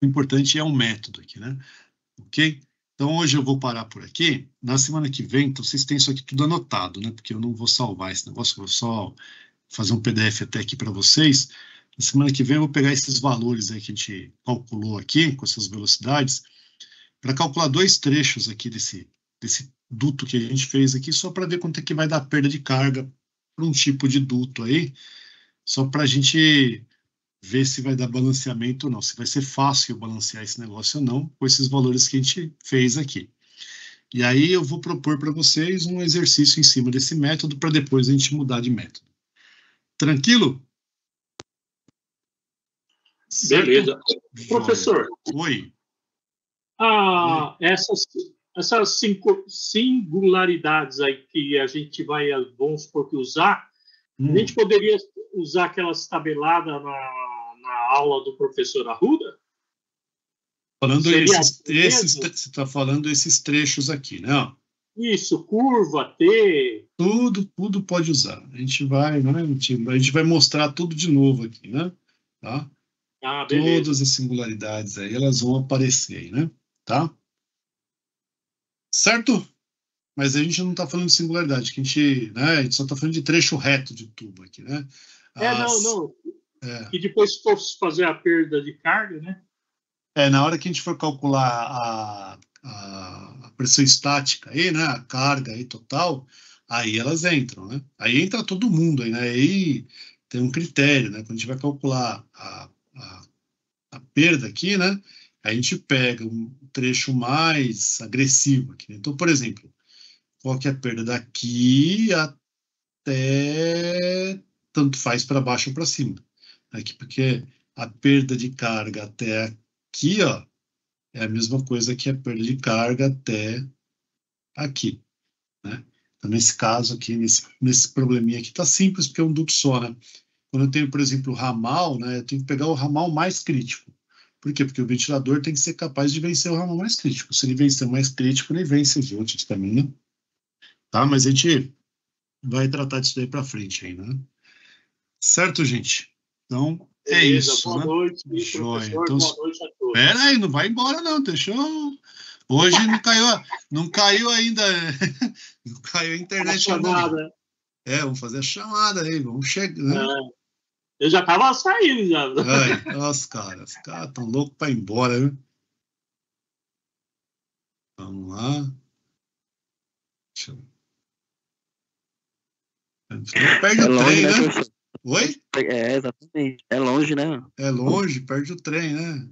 o importante é o método aqui, né? Ok? Então, hoje eu vou parar por aqui. Na semana que vem, então, vocês têm isso aqui tudo anotado, né? Porque eu não vou salvar esse negócio, eu vou só fazer um PDF até aqui para vocês. Na semana que vem eu vou pegar esses valores aí que a gente calculou aqui, com essas velocidades, para calcular 2 trechos aqui desse duto que a gente fez aqui, só para ver quanto é que vai dar perda de carga para um tipo de duto aí, só para a gente ver se vai dar balanceamento ou não, se vai ser fácil balancear esse negócio ou não, com esses valores que a gente fez aqui. E aí eu vou propor para vocês um exercício em cima desse método, para depois a gente mudar de método. Tranquilo? Certo? Beleza. Professor. Oi. Essas singularidades aí que a gente vai, vamos supor, que usar, a gente poderia usar aquelas tabeladas na aula do professor Arruda? Falando você está falando esses trechos aqui, né? Isso, curva, T. Tudo pode usar. A gente vai, né? A gente vai mostrar tudo de novo aqui, né? Tá? Ah, beleza. Todas as singularidades aí, elas vão aparecer aí, né? Tá? Certo? Mas a gente não está falando de singularidade, que a gente só está falando de trecho reto de tubo aqui, né? Não. E depois, se for fazer a perda de carga, né? Na hora que a gente for calcular a pressão estática aí, né? A carga aí total, aí elas entram, né? Aí entra todo mundo aí, né? Aí tem um critério, né? Quando a gente vai calcular a perda aqui, né? A gente pega um trecho mais agressivo aqui, né? Então, por exemplo, qual que é a perda daqui até tanto faz para baixo ou para cima. Aqui, porque a perda de carga até aqui, ó, é a mesma coisa que a perda de carga até aqui, né? Então, nesse caso aqui, nesse probleminha aqui, tá simples, porque é um duto só, né? Quando eu tenho, por exemplo, o ramal, né, eu tenho que pegar o ramal mais crítico. Por quê? Porque o ventilador tem que ser capaz de vencer o ramal mais crítico. Se ele vencer o mais crítico, ele vence os outros também, né? Tá? Mas a gente vai tratar disso daí para frente aí, né? Certo, gente? Então, é Beleza, isso, boa né? noite, Joia. professor, Então, boa noite a todos. pera aí, não vai embora não, deixa eu... Hoje não caiu ainda, não caiu a internet ainda. Chamada. Vamos fazer a chamada aí, vamos chegar, né? Eu já tava saindo já. Ai, os caras estão loucos para ir embora, viu? Vamos lá. Deixa eu... Perde o longe, trem, né? Professor? Oi? Exatamente. É longe, né? É longe, perde o trem, né?